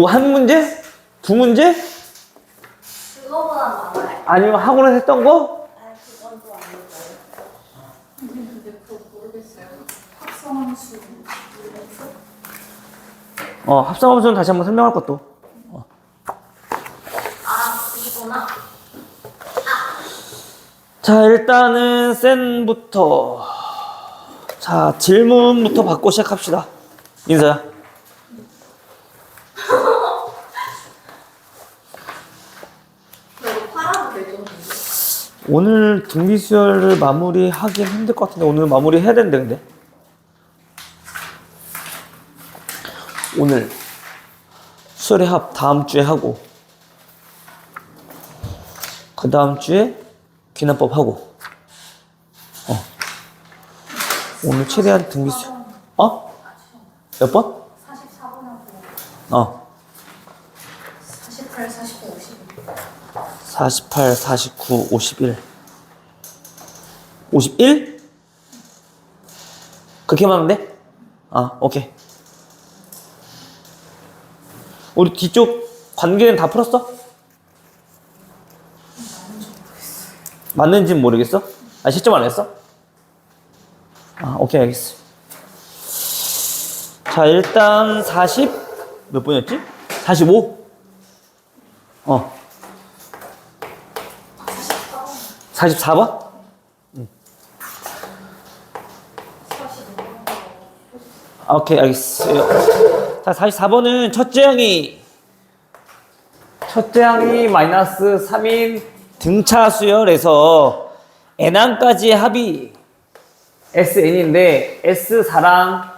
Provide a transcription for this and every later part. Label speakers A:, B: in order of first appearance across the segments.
A: 한 문제? 두 문제?
B: 그거보다 많아요.
A: 아니면 학원에서 했던 거?
B: 아니, 그건 또 아닐까요?
C: 근데 그거 모르겠어요. 합성함수 모르겠어?
A: 합성함수는 다시 한번 설명할 것도.
B: 아, 이거나?
A: 자, 일단은 센부터. 자, 질문부터 받고 시작합시다. 인사야.
C: 그리고 팔아도 될 정도인데.
A: 오늘 등비수열을 마무리하긴 힘들 것 같은데 오늘 마무리 해야 되는데 근데 오늘 수열의 합 다음 주에 하고 그 다음 주에 귀납법 하고 오늘 최대한 등비수 몇 번?
C: 44번하고 48, 49, 50.
A: 48, 49, 51 51? 그렇게 하면 돼? 오케이. 우리 뒤쪽 관계는 다 풀었어? 맞는지는 모르겠어? 시점 안 했어? 오케이, 알겠어. 자, 일단 40, 몇 번이었지? 45? 44번? 오케이, 알겠어요. 자, 44번은 첫째 항이 마이너스 3인 등차 수열에서 n항까지의 합이 SN인데 S4랑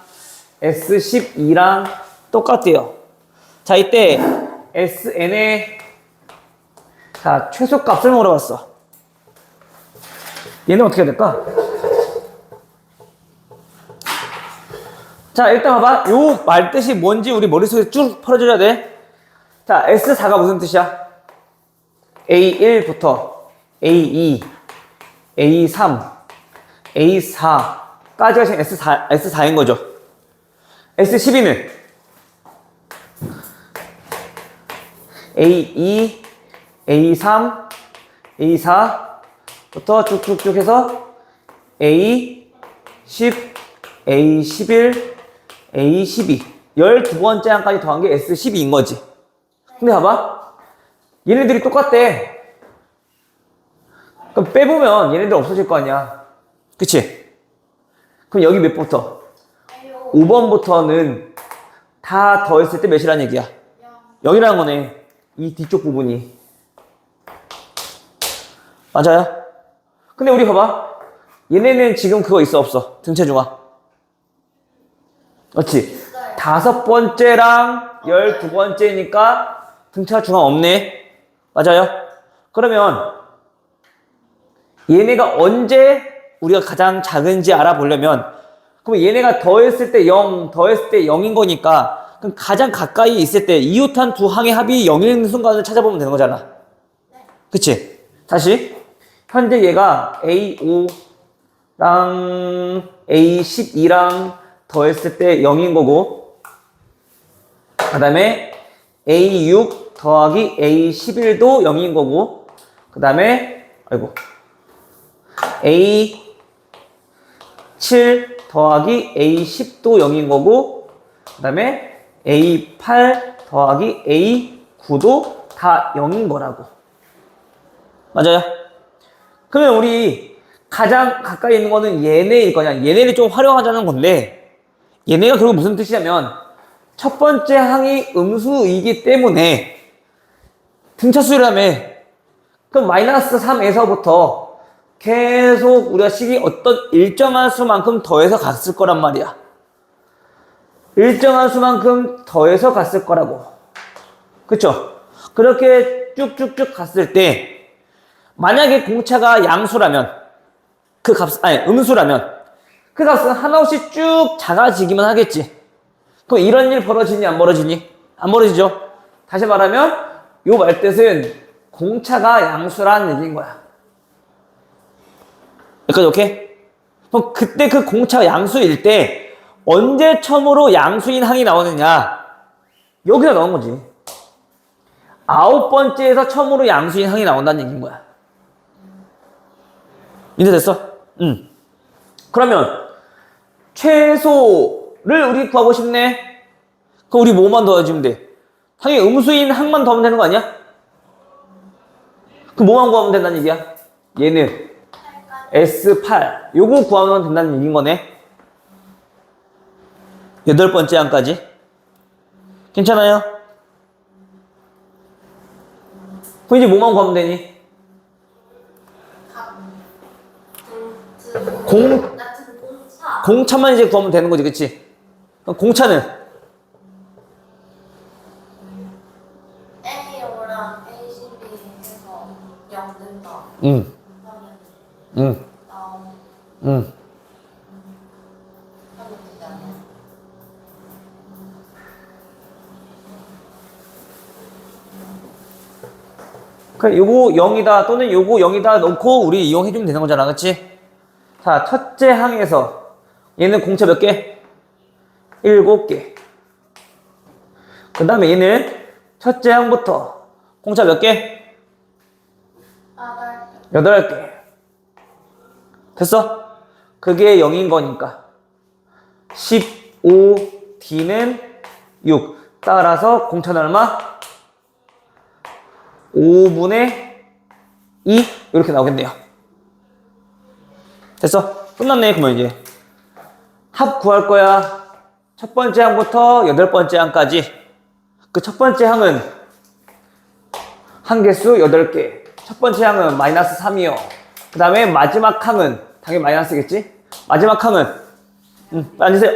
A: S12랑 똑같대요. 자, 이때 SN의 최소값을 물어봤어. 얘는 어떻게 해야 될까? 자, 일단 봐봐. 요 말뜻이 뭔지 우리 머릿속에 쭉 풀어줘야 돼. 자, S4가 무슨 뜻이야? A1부터 A2, A3, A4까지가 지금 S4인 거죠. S12는 A2, A3, A4부터 쭉쭉쭉 해서 A10, A11, A12 12번째 항까지 더한 게 S12인 거지. 근데 봐봐, 얘네들이 똑같대. 그럼 빼보면 얘네들 없어질 거 아니야, 그치? 그럼 여기 몇 부터? 5번부터는 다 더했을 때 몇이란 얘기야? 0이라는 거네. 이 뒤쪽 부분이 맞아요? 근데 우리 봐봐, 얘네는 지금 그거 있어 없어? 등차 중화. 그렇지? 5번째랑 12번째니까 등차 중화 없네. 맞아요? 그러면 얘네가 언제 우리가 가장 작은지 알아보려면, 그럼 얘네가 더했을 때 0, 더했을 때 0인 거니까, 그럼 가장 가까이 있을 때 이웃한 두 항의 합이 0인 순간을 찾아보면 되는 거잖아. 그치? 다시 현재 얘가 A5랑 A12랑 더했을 때 0인 거고, 그 다음에 A6 더하기 A11도 0인 거고, 그 다음에 A7 더하기 A10도 0인 거고, 그 다음에 A8 더하기 A9도 다 0인 거라고. 맞아요? 그러면 우리 가장 가까이 있는 거는 얘네일 거냐, 얘네를 좀 활용하자는 건데, 얘네가 결국 무슨 뜻이냐면 첫 번째 항이 음수이기 때문에 등차수라며, 그럼 마이너스 3에서부터 계속 우리가 식이 어떤 일정한 수만큼 더해서 갔을 거란 말이야. 일정한 수만큼 더해서 갔을 거라고. 그쵸? 그렇게 쭉쭉쭉 갔을 때 만약에 공차가 양수라면 음수라면 그 값은 하나없이 쭉 작아지기만 하겠지. 그럼 이런 일 벌어지니 안 벌어지니? 안 벌어지죠. 다시 말하면 요 말뜻은 공차가 양수라는 얘기인 거야. 여기까지 오케이? 그럼 그때 그 공차가 양수일 때 언제 처음으로 양수인 항이 나오느냐? 여기다 나온 거지. 9번째에서 처음으로 양수인 항이 나온다는 얘기인 거야. 이해됐어? 응. 그러면 최소를 우리 구하고 싶네. 그럼 우리 뭐만 더해주면 돼? 당연히 음수인 항만 더하면 되는 거 아니야? 그럼 뭐만 구하면 된다는 얘기야? 얘는 S8 요거 구하면 된다는 얘기인 거네. 8번째 항까지. 괜찮아요? 그럼 이제 뭐만 구하면 되니?
B: 같은 공차.
A: 공차만 이제 구하면 되는 거지, 그치? 그럼 공차는?
B: A0랑 A12 해서 0 된다.
A: 응,
B: 그러면
A: 응,
B: 나오면
A: 응.
B: 되지 않아요?
A: 그래, 요거 0이다 또는 요거 0이다 놓고 우리 이용해주면 되는 거잖아, 그치? 자, 첫째 항에서 얘는 공차 몇 개? 7개. 그 다음에 얘는 첫째 항부터 공차 몇 개? 8개. 됐어? 그게 0인 거니까 15D는 6. 따라서 공차는 얼마? 5분의 2 이렇게 나오겠네요. 됐어? 끝났네. 그러면 이제 합 구할 거야. 첫 번째 항부터 8번째 항까지. 그 첫 번째 항은 항개수 8개. 첫 번째 항은 마이너스 3이요. 그 다음에 마지막 항은 당연히 마이너스겠지? 마지막 항은 앉으세요.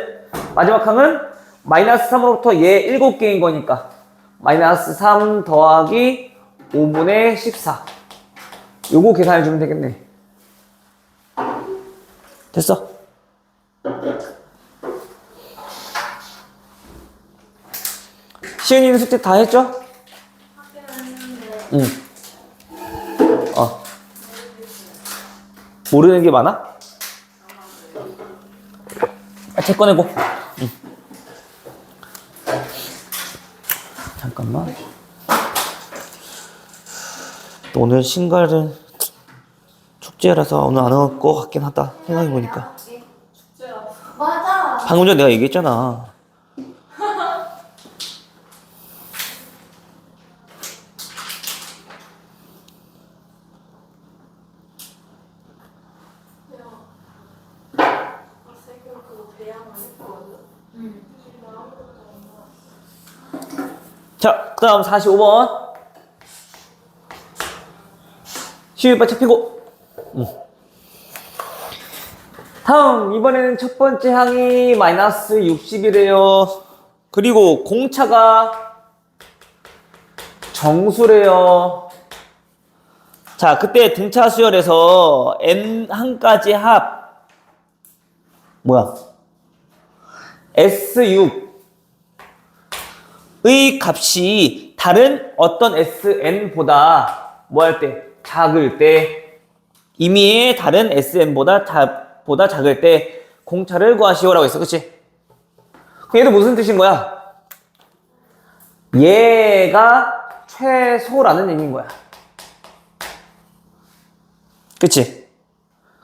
A: 마지막 항은 마이너스 3으로부터 얘 7개인 거니까 마이너스 3 더하기 5분의 14 요거 계산해 주면 되겠네. 됐어? 시은이는 숙제 다 했죠? 응. 모르는 게 많아? 책 꺼내고. 응. 잠깐만. 오늘 신갈은 축제라서 오늘 안 올 것 같긴 하다. 생각해보니까.
B: 맞아.
A: 방금 전에 내가 얘기했잖아. 자, 그 다음 45번. 시위바 책 펴고. 다음, 이번에는 첫 번째 항이 마이너스 60이래요. 그리고 공차가 정수래요. 자, 그때 등차 수열에서 n항까지 합. 뭐야? S6. 의 값이 다른 어떤 SN보다 뭐 할 때? 작을 때 임의의 다른 SN보다 작을 때 공차를 구하시오라고 했어. 그치? 그럼 얘도 무슨 뜻인 거야? 얘가 최소라는 얘기인 거야. 그치?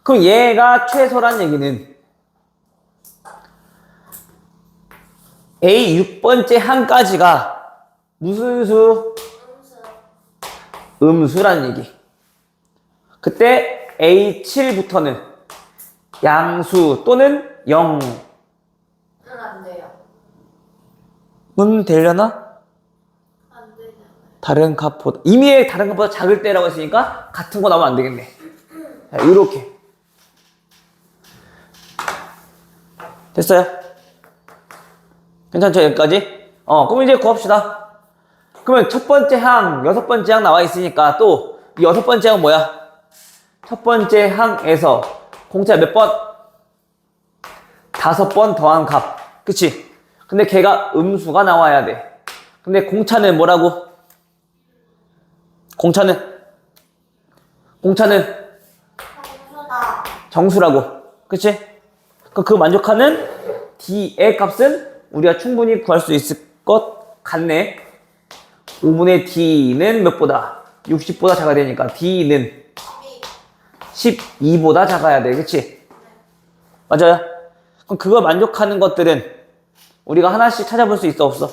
A: 그럼 얘가 최소라는 얘기는 A 6번째 항까지가 무슨 수? 음수라는 얘기. 그때 A7부터는 양수 또는 0은
B: 안 돼요.
A: 되려나?
B: 안 되잖아요.
A: 다른 값보다 임의의 다른 값보다 작을 때라고 했으니까 같은 거 나오면 안 되겠네. 자, 이렇게 됐어요? 괜찮죠? 여기까지? 그럼 이제 구합시다. 그러면 첫 번째 항, 6번째 항 나와 있으니까 또 이 6번째 항은 뭐야? 첫 번째 항에서 공차 몇 번? 5번 더한 값. 그치? 근데 걔가 음수가 나와야 돼. 근데 공차는 뭐라고? 공차는
B: 정수다.
A: 정수라고. 그치? 그 만족하는 D의 값은 우리가 충분히 구할 수 있을 것 같네. 5분의 d는 몇보다? 60보다 작아야 되니까 d는 12보다 작아야 돼. 그치? 맞아요? 그럼 그거 만족하는 것들은 우리가 하나씩 찾아볼 수 있어, 없어?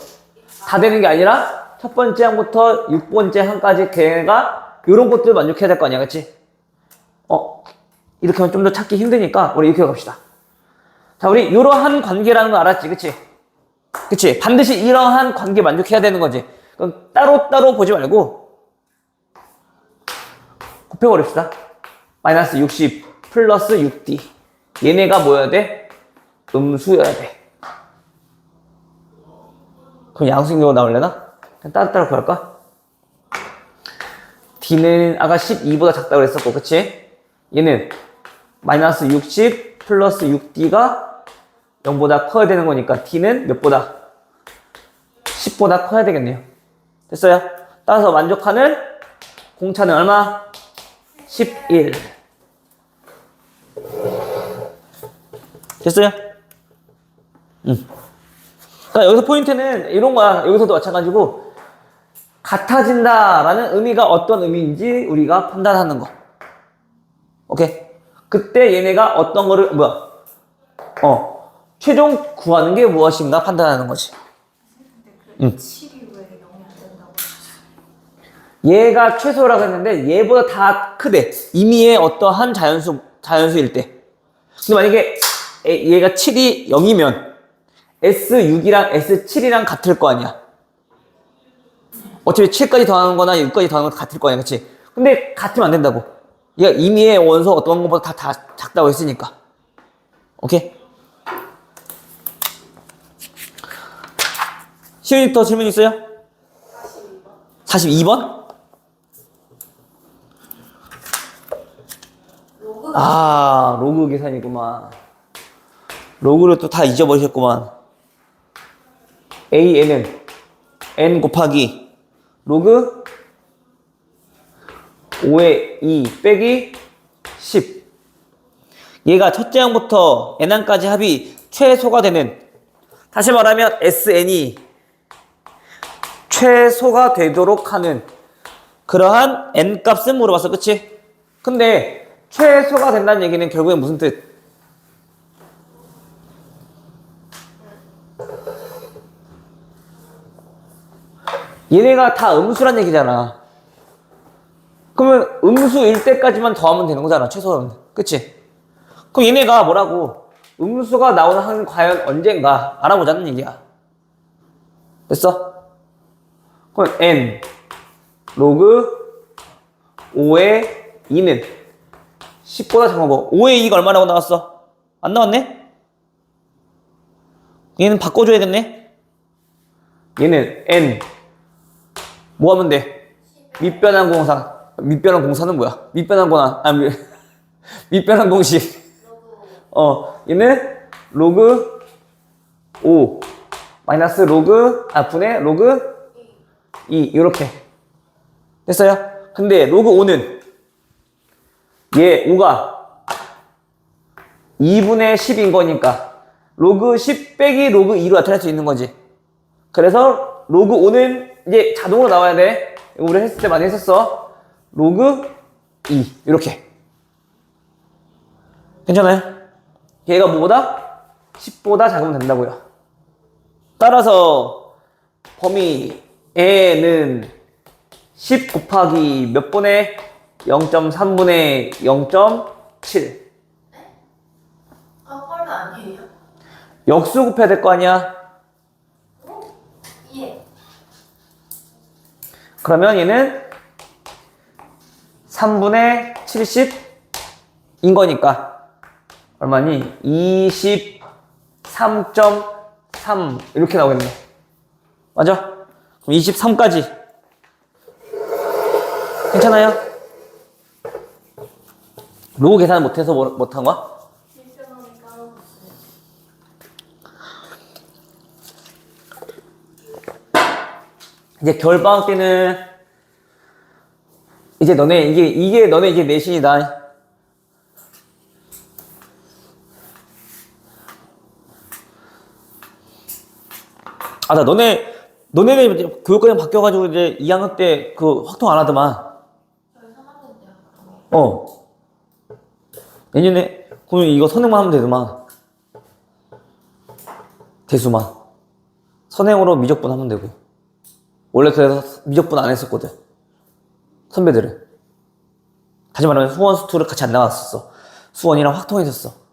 A: 다 되는 게 아니라 첫 번째 항부터 6번째 항까지 걔가 이런 것들 만족해야 될 거 아니야, 그치? 이렇게 하면 좀 더 찾기 힘드니까 우리 이렇게 갑시다. 자, 우리 이러한 관계라는 거 알았지, 그치? 그치? 반드시 이러한 관계 만족해야 되는 거지. 그럼 따로따로 보지 말고 곱해버립시다. 마이너스 60 플러스 6d. 얘네가 뭐여야 돼? 음수여야 돼. 그럼 양수인격으로 나올래나? 그냥 따로따로 구할까? d는 아까 12보다 작다고 그랬었고, 그치? 얘는 마이너스 60 플러스 6d가 0보다 커야 되는 거니까 d는 몇보다? 10보다 커야 되겠네요. 됐어요? 따라서 만족하는 공차는 얼마? 11. 됐어요? 그러니까 여기서 포인트는 이런 거야. 여기서도 마찬가지고 같아진다라는 의미가 어떤 의미인지 우리가 판단하는 거. 오케이? 그때 얘네가 어떤 거를 최종 구하는 게 무엇인가 판단하는 거지.
C: 근데 그 7이 왜 0이 안 된다고 하셨어요?
A: 얘가 최소라고 했는데 얘보다 다 크대. 임의의 어떠한 자연수일 때. 근데 만약에 얘가 7이 0이면 S6이랑 S7이랑 같을 거 아니야. 어차피 7까지 더하는 거나 6까지 더하는 거 같을 거 아니야. 그치? 근데 같으면 안 된다고. 얘가 임의의 원소 어떤 것보다 다 작다고 했으니까. 오케이? 시윤이 더 질문 있어요? 42번? 로그 계산이구만. 로그를 또 다 잊어버리셨구만. AN은 N 곱하기 로그 5의 2 빼기 10. 얘가 첫째 항부터 N항까지 합이 최소가 되는, 다시 말하면 SN이 최소가 되도록 하는 그러한 N 값은 물어봤어. 그치? 근데 최소가 된다는 얘기는 결국엔 무슨 뜻? 얘네가 다 음수란 얘기잖아. 그러면 음수일 때까지만 더하면 되는 거잖아, 최소는. 그치? 그럼 얘네가 뭐라고? 음수가 나오는 한 과연 언젠가 알아보자는 얘기야. 됐어? 그럼 n 로그 5의 2는 10보다 작은 거. 5의 2가 얼마라고 나왔어? 안 나왔네? 얘는 바꿔줘야겠네? 얘는 n 뭐 하면 돼? 밑변환 공상. 밑변환 공사는 뭐야? 밑변환 공항. 밑변환 공식. 얘는 로그 5 마이너스 로그 분의 로그 2 이렇게 됐어요? 근데 로그 5는 얘 5가 2분의 10인 거니까 로그 10 빼기 로그 2로 나타낼 수 있는 거지. 그래서 로그 5는 이제 자동으로 나와야 돼. 이거 우리 했을 때 많이 했었어. 로그 2 이렇게. 괜찮아요? 얘가 뭐보다? 10보다 작으면 된다고요. 따라서 범위 A는 10 곱하기 몇 분의 0.3분의 0.7.
B: 헐 아니에요?
A: 역수 곱해야 될 거 아니야?
B: 예.
A: 그러면 얘는 3분의 70인 거니까 얼마니? 23.3 이렇게 나오겠네. 맞아? 그럼 23까지 괜찮아요? 로우 계산 못해서 못한 거야?
B: 일편하니 까먹었어요.
A: 이제 겨울방학 때는 이제 너네 이게 너네 이제 내신이다. 나 너네 너네는 이제 교육과정 바뀌어가지고 이제 2학년 때 그 확통 안 하더만.
C: 저희 3학년 때 학통이.
A: 어. 내년에, 그럼 이거 선행만 하면 되더만. 대수만. 선행으로 미적분 하면 되고. 원래 그래서 미적분 안 했었거든. 선배들은. 다시 말하면 수원, 수투를 같이 안 나갔었어. 수원이랑 확통했었어.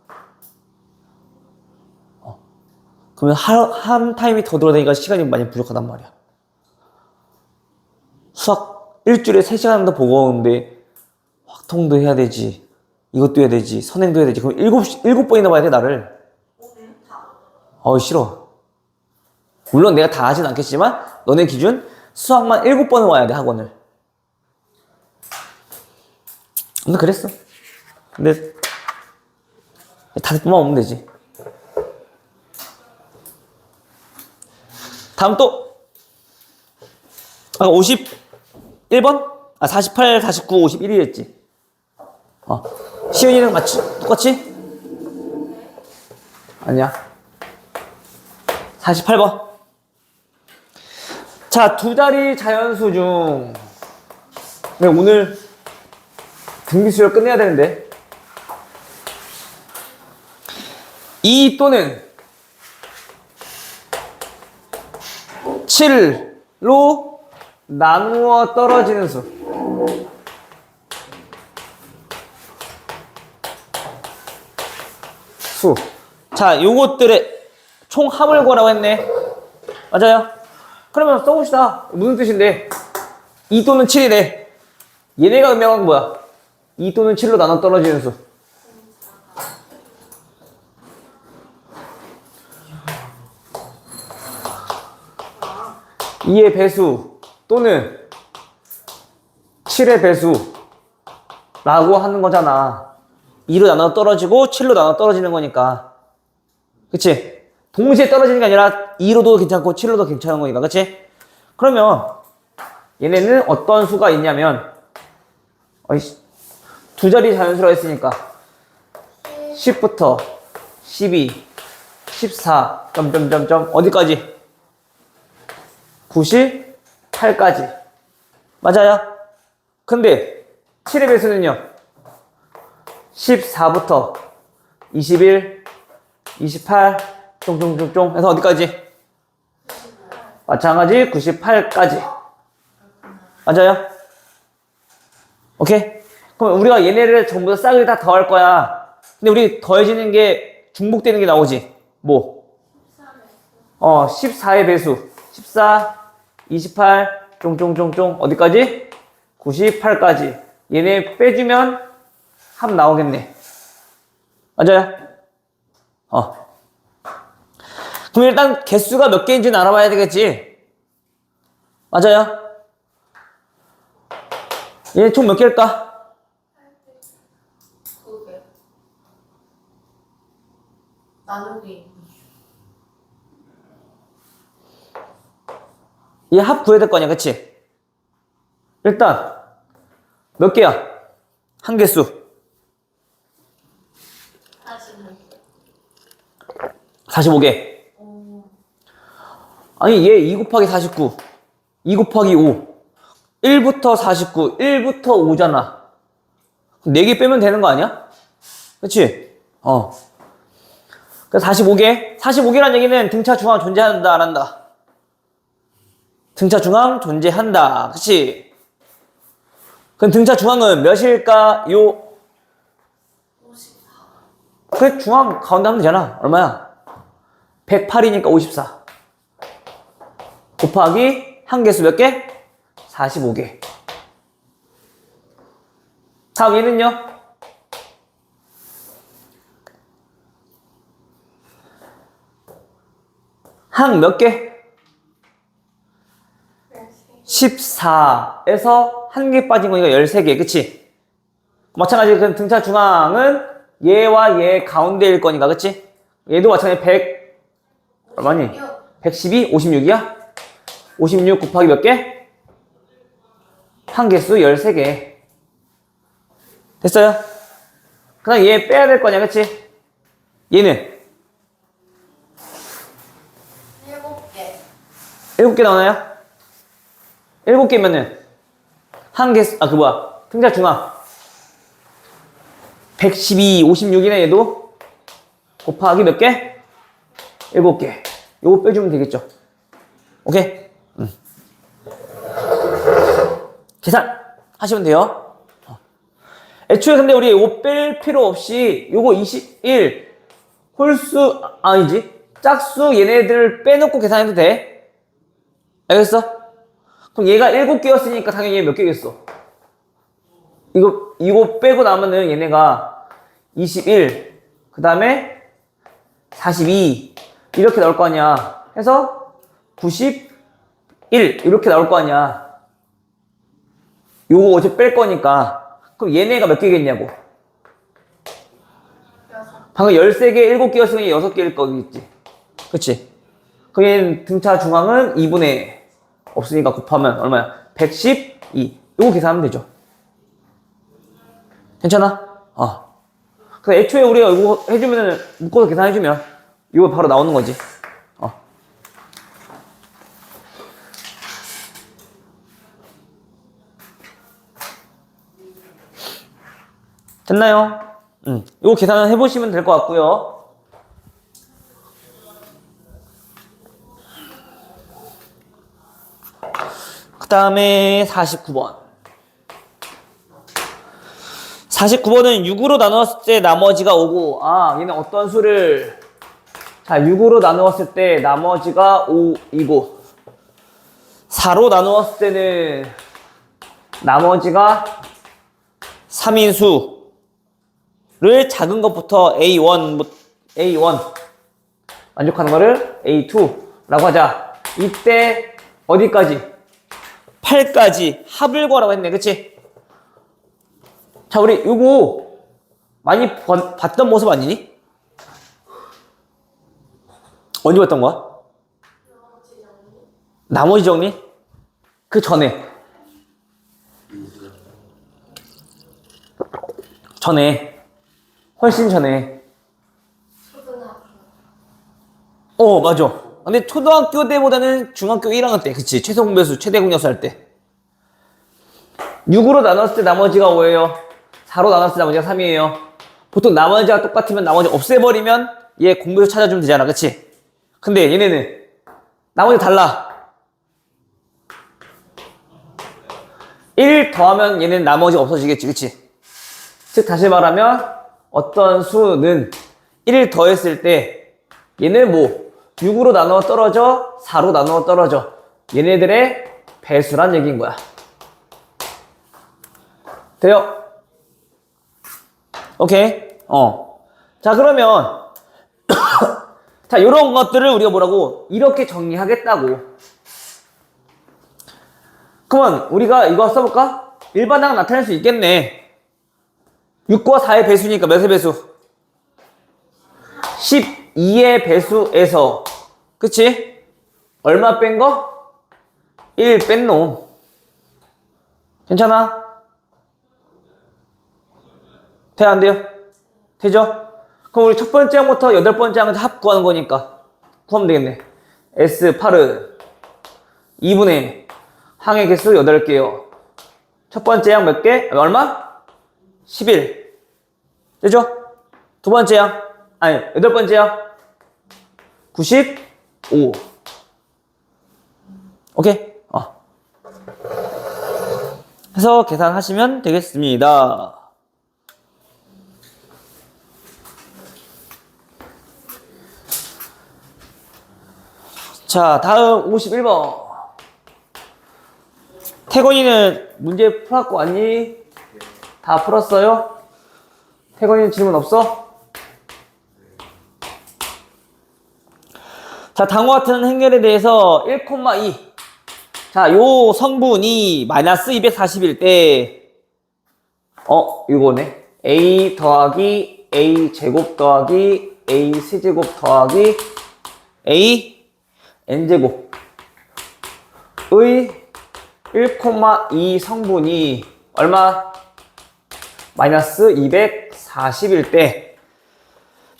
A: 그러면 한 타임이 더 들어다니까 시간이 많이 부족하단 말이야. 수학 일주일에 3시간 더 보고 오는데 확통도 해야 되지. 이것도 해야 되지. 선행도 해야 되지. 그럼 7번이나 봐야 돼, 나를.
C: 오늘 다.
A: 싫어. 물론 내가 다 하진 않겠지만 너네 기준 수학만 7번은 와야 돼, 학원을. 근데 그랬어. 근데 5번만 오면 되지. 다음 또 아까 51번? 48, 49, 51이랬지. 시은이는 맞지? 똑같이? 아니야. 48번. 자, 두 자리 자연수 중 오늘 등비수열 끝내야 되는데 2 또는 7로 나누어 떨어지는 수. 자, 요것들의 총합을 구하라고 했네. 맞아요? 그러면 써봅시다. 무슨 뜻인데? 2 또는 7이래. 얘네가 의미한 건 뭐야? 2 또는 7로 나눠 떨어지는 수. 2의 배수 또는 7의 배수라고 하는 거잖아. 2로 나눠 떨어지고 7로 나눠 떨어지는 거니까. 그치? 동시에 떨어지는 게 아니라 2로도 괜찮고 7로도 괜찮은 거니까. 그치? 그러면 얘네는 어떤 수가 있냐면 두 자리 자연수라고 했으니까 10부터 12, 14, 점점점점 어디까지? 98까지. 맞아요? 근데 7의 배수는요 14부터 21, 28 쫑쫑쫑쫑 해서 어디까지? 마찬가지 98까지. 맞아요? 오케이? 그럼 우리가 얘네를 전부 다 싹을 다 더할 거야. 근데 우리 더해지는 게 중복되는 게 나오지. 뭐? 14의 배수 14, 28 쫑쫑쫑쫑 어디까지? 98까지. 얘네 빼주면 합 나오겠네. 맞아요? 그럼 일단 개수가 몇 개인지는 알아봐야 되겠지? 맞아요? 얘 총 몇 개일까?
C: 2개. 나누기.
A: 얘 합 구해야 될 거 아니야, 그치? 일단 몇 개야? 한 개수 45개. 아니 얘 2 곱하기 49 2 곱하기 5 1부터 49 1부터 5잖아. 4개 빼면 되는 거 아니야? 그치? 그래서 45개란 얘기는 등차 중앙 존재한다 안 한다? 등차 중앙 존재한다. 그치? 그럼 등차 중앙은 몇일까요?
C: 54.
A: 그래, 중앙 가운데 하면 되잖아. 얼마야? 108이니까 54 곱하기 한 개수 몇 개? 45개. 다음 얘는요? 항 몇 개? 14에서 한 개 빠진 거니까 13개. 그치? 마찬가지로 그 등차 중앙은 얘와 얘 가운데일 거니까. 그치? 얘도 마찬가지 100 얼마니? 112? 56이야? 56 곱하기 몇 개? 한 개수 13개. 됐어요? 그냥 얘 빼야 될 거냐, 그치? 얘는?
C: 7개.
A: 7개 나오나요? 7개면은 한 개, 등차 중앙 112, 56이네 얘도. 곱하기 몇 개? 7개. 요거 빼주면 되겠죠. 오케이? 계산 하시면 돼요. 애초에 근데 우리 요거 뺄 필요 없이 요거 21 홀수 아니지 짝수 얘네들 빼놓고 계산해도 돼. 알겠어? 그럼 얘가 7개였으니까 당연히 얘 몇 개겠어? 이거 빼고 나면은 얘네가 21 그 다음에 42 이렇게 나올 거 아니야. 해서 91 이렇게 나올 거 아니야. 요거 어차피 뺄 거니까. 그럼 얘네가 몇 개겠냐고. 방금 13개, 7개였으면 6개일 거겠지. 그치? 그게 등차 중앙은 2분의 없으니까 곱하면 얼마야? 112. 요거 계산하면 되죠. 괜찮아? 그 애초에 우리가 이거 해주면은 묶어서 계산해주면 이거 바로 나오는 거지. 됐나요? 이거 계산 해보시면 될 것 같고요. 그 다음에 49번. 49번은 6으로 나누었을 때 나머지가 5고, 얘는 어떤 수를, 자, 6으로 나누었을 때 나머지가 5이고, 4로 나누었을 때는 나머지가 3인 수를 작은 것부터 A1 만족하는 거를 A2라고 하자. 이때 어디까지? 8까지 합을 구하라고 했네. 그치? 자, 우리 요거 많이 봤던 모습 아니니? 언제 봤던 거야? 나머지 정리? 그 전에. 훨씬 전에. 맞아. 근데 초등학교 때보다는 중학교 1학년 때. 그치? 최소 공배수, 최대 공약수 할 때. 6으로 나눴을 때 나머지가 5예요. 4로 나눴을 때 나머지가 3이에요. 보통 나머지가 똑같으면 나머지 없애버리면 얘 공배수 찾아주면 되잖아. 그치? 근데 얘네는 나머지 달라. 1 더하면 얘는 나머지가 없어지겠지. 그치? 즉 다시 말하면 어떤 수는 1을 더했을 때 얘는 6으로 나누어 떨어져 4로 나누어 떨어져. 얘네들의 배수란 얘기인 거야. 돼요? 오케이. 자, 그러면 자, 요런 것들을 우리가 뭐라고? 이렇게 정리하겠다고. 그러면 우리가 이거 써볼까? 일반항 나타낼 수 있겠네. 6과 4의 배수니까 몇의 배수? 12의 배수에서 그치? 얼마 뺀 거? 1 뺀 놈. 괜찮아? 돼, 안 돼요? 되죠? 그럼 우리 첫 번째 항부터 8번째 항을 합 구하는 거니까 구하면 되겠네. S8은 2분의 항의 개수 8개요. 첫 번째 항 몇 개? 얼마? 11. 되죠? 두 번째 항, 여덟 번째 항 95. 오케이? 해서 계산하시면 되겠습니다. 자, 다음 51번. 태건이는 문제 풀었고 왔니? 다 풀었어요? 태건이는 질문 없어? 자, 다음과 같은 행렬에 대해서 1,2. 자, 요 성분이 마이너스 240일 때, 이거네. A 더하기 A 제곱 더하기 A 세제곱 더하기 A n제곱의 1,2 성분이 얼마? 마이너스 240일 때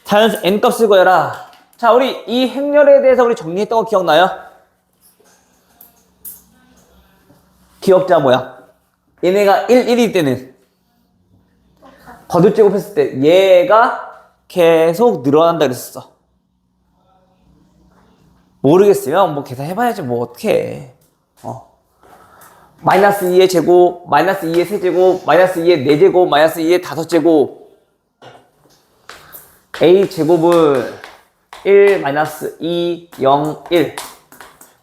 A: 자연수 n값을 구해라. 자, 우리 이 행렬에 대해서 우리 정리했던 거 기억나요? 기억자 뭐야? 얘네가 1, 1일 때는 거듭제곱했을 때 얘가 계속 늘어난다 그랬었어. 모르겠으면 뭐 계산해봐야지 뭐 어떡해. 마이너스 2의 제곱, 마이너스 2의 세제곱, 마이너스 2의 4제곱, 마이너스 2의 5제곱. a 제곱은 1 마이너스 2 0 1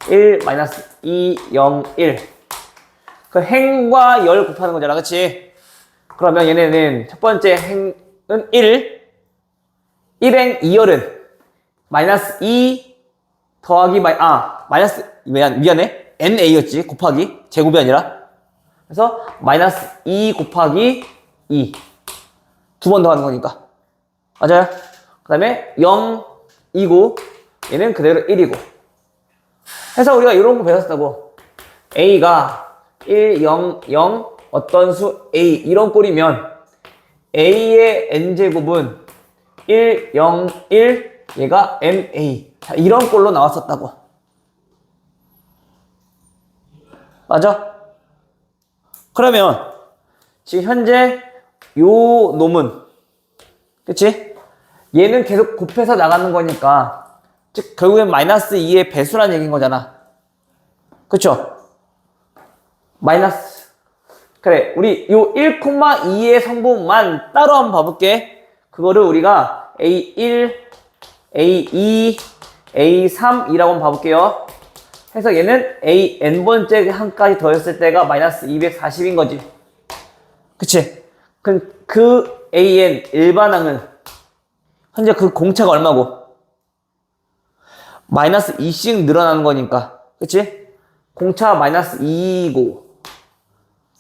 A: 1 마이너스 2 0 1 그 행과 열 곱하는 거잖아, 그치? 그러면 얘네는 첫 번째 행은 1 1행 2열은 마이너스 2 더하기 마이너스 미안해 NA였지 곱하기 제곱이 아니라 그래서 마이너스 2 곱하기 2 두 번 더하는 거니까 맞아요? 그 다음에 0이고 얘는 그대로 1이고 해서 우리가 이런 거 배웠다고 A가 1, 0, 0 어떤 수 A 이런 꼴이면 A의 N제곱은 1, 0, 1 얘가 MA 자, 이런 꼴로 나왔었다고 맞아? 그러면 지금 현재 요 놈은 그치? 얘는 계속 곱해서 나가는 거니까 즉 결국엔 마이너스 2의 배수란 얘기인 거잖아 그쵸? 마이너스 그래 우리 요 1,2의 성분만 따로 한번 봐볼게 그거를 우리가 A1, A2, A3이라고 한번 봐볼게요 해서 얘는 AN번째 한까지 더했을 때가 마이너스 240인 거지 그치? 그럼 그 AN 일반항은 현재 그 공차가 얼마고? 마이너스 2씩 늘어나는 거니까 그치? 공차 마이너스 2이고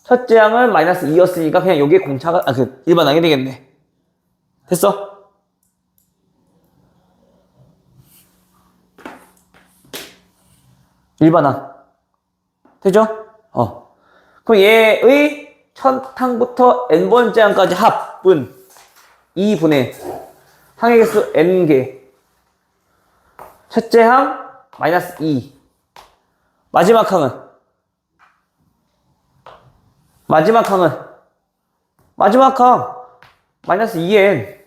A: 첫째 항은 마이너스 2였으니까 그냥 여기에 공차가 일반항이 되겠네 됐어? 일반항 되죠? 그럼 얘의 첫 항부터 n번째 항까지 합은 2분의 항의 개수 n개 첫째 항 마이너스 2 마지막 항은 마지막 항 마이너스 2n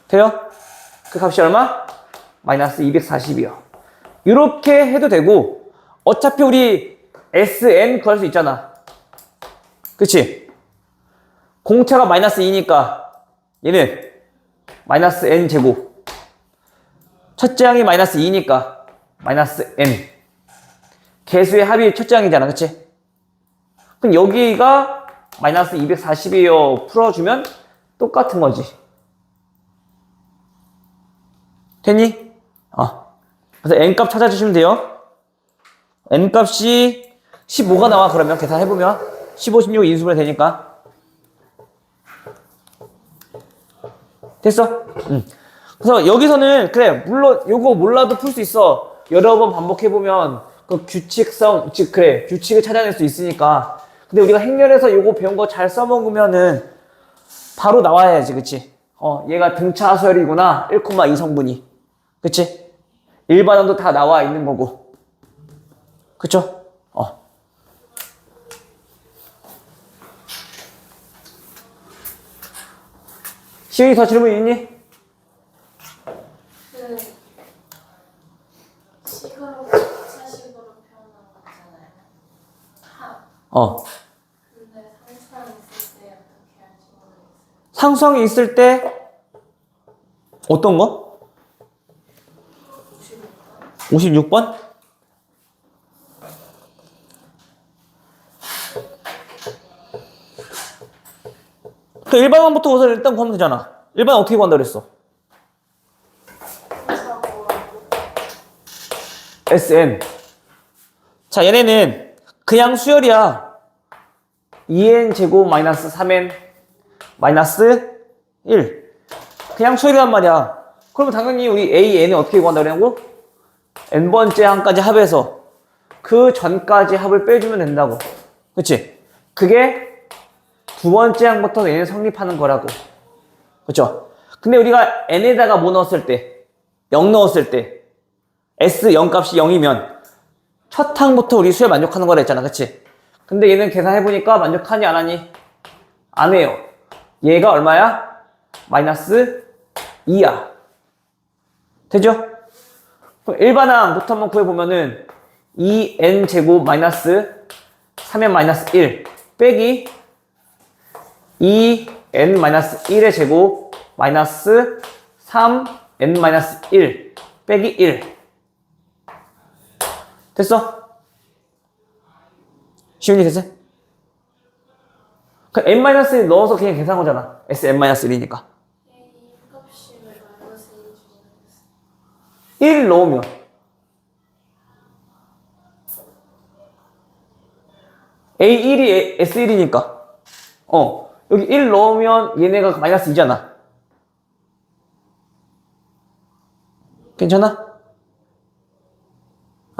A: 돼요? 그 값이 얼마? 마이너스 240이요 이렇게 해도 되고 어차피 우리 SN 구할 수 있잖아 그치? 공차가 마이너스 2니까 얘는 마이너스 N 제곱 첫째 항이 마이너스 2니까 마이너스 N 개수의 합이 첫째 항이잖아 그치? 그럼 여기가 마이너스 240이에요 풀어주면 똑같은 거지 됐니? 그래서 N값 찾아주시면 돼요 N값이 15가 나와 그러면 계산해보면 15, 16 인수분해 되니까 됐어? 그래서 여기서는 그래 물론 요거 몰라도 풀 수 있어 여러 번 반복해보면 그 규칙성 즉 그래 규칙을 찾아낼 수 있으니까 근데 우리가 행렬에서 요거 배운 거 잘 써먹으면은 바로 나와야지 그치? 얘가 등차 하수열이구나 1,2 성분이 그치? 일반항도 다 나와 있는 거고 그쵸? 시윤이 더 질문 있니?
C: 그 식으로 차식으로 표현한 거 있잖아요. 합. 근데 상수항 있을 때 어떻게 할지 모르겠어요.
A: 상수항이 있을 때 어떤 거? 56번? 그 일반항부터 우선 일단 구하면 되잖아. 일반항 어떻게 구한다 그랬어? SN. 자, 얘네는 그냥 수열이야. 2n 제곱 마이너스 3n 마이너스 1. 그냥 수열이란 말이야. 그러면 당연히 우리 AN을 어떻게 구한다 그랬고? n번째 항까지 합해서 그 전까지 합을 빼주면 된다고. 그치? 그게 두 번째 항부터 얘는 성립하는 거라고. 그쵸? 근데 우리가 n에다가 뭐 넣었을 때? 0 넣었을 때 S 0 값이 0이면 첫 항부터 우리 수에 만족하는 거라 했잖아. 그치? 근데 얘는 계산해보니까 만족하니 안 하니? 안 해요. 얘가 얼마야? 마이너스 2야. 되죠? 그럼 일반항부터 한번 구해보면은 2n제곱 마이너스 3n 마이너스 1 빼기 2n 마이너스 1의 제곱 마이너스 3n 마이너스 1 빼기 1 됐어? 시윤이 됐어? 그 n 마이너스 1 넣어서 그냥 계산한 거잖아. sn 마이너스 1이니까.
B: A 값이 왜 마이너스 1인지 모르겠어.
A: 1 넣으면 A1이 S1이니까 여기 1 넣으면 얘네가 마이너스 2잖아. 괜찮아?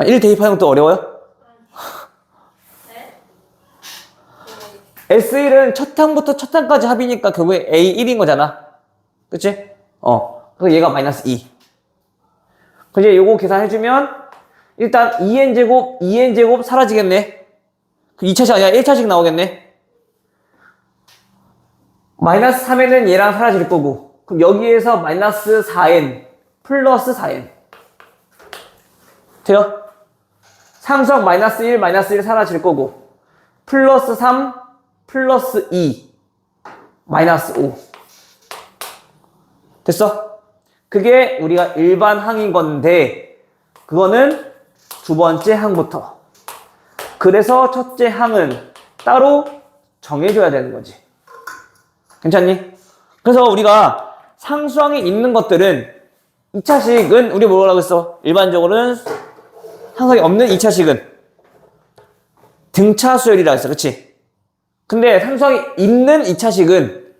A: 1 대입하는 것도 어려워요?
B: 네?
A: S1은 첫 항부터 첫 항까지 합이니까 결국에 A1인 거잖아. 그치? 그래서 얘가 마이너스 2. 이제 요거 계산해주면 일단 2n제곱 사라지겠네. 그 2차식 아니라 1차식 나오겠네. 마이너스 3n은 얘랑 사라질 거고, 그럼 여기에서 마이너스 4n 플러스 4n 돼요? 상수항 마이너스 1 사라질 거고, 플러스 3 플러스 2 마이너스 5 됐어? 그게 우리가 일반 항인 건데 그거는 두 번째 항부터. 그래서 첫째 항은 따로 정해줘야 되는 거지. 괜찮니? 그래서 우리가 상수항에 있는 것들은 2차식은 우리 뭐라고 했어? 일반적으로는 상수항이 없는 2차식은 등차수열이라고 했어. 그치? 근데 상수항이 있는 2차식은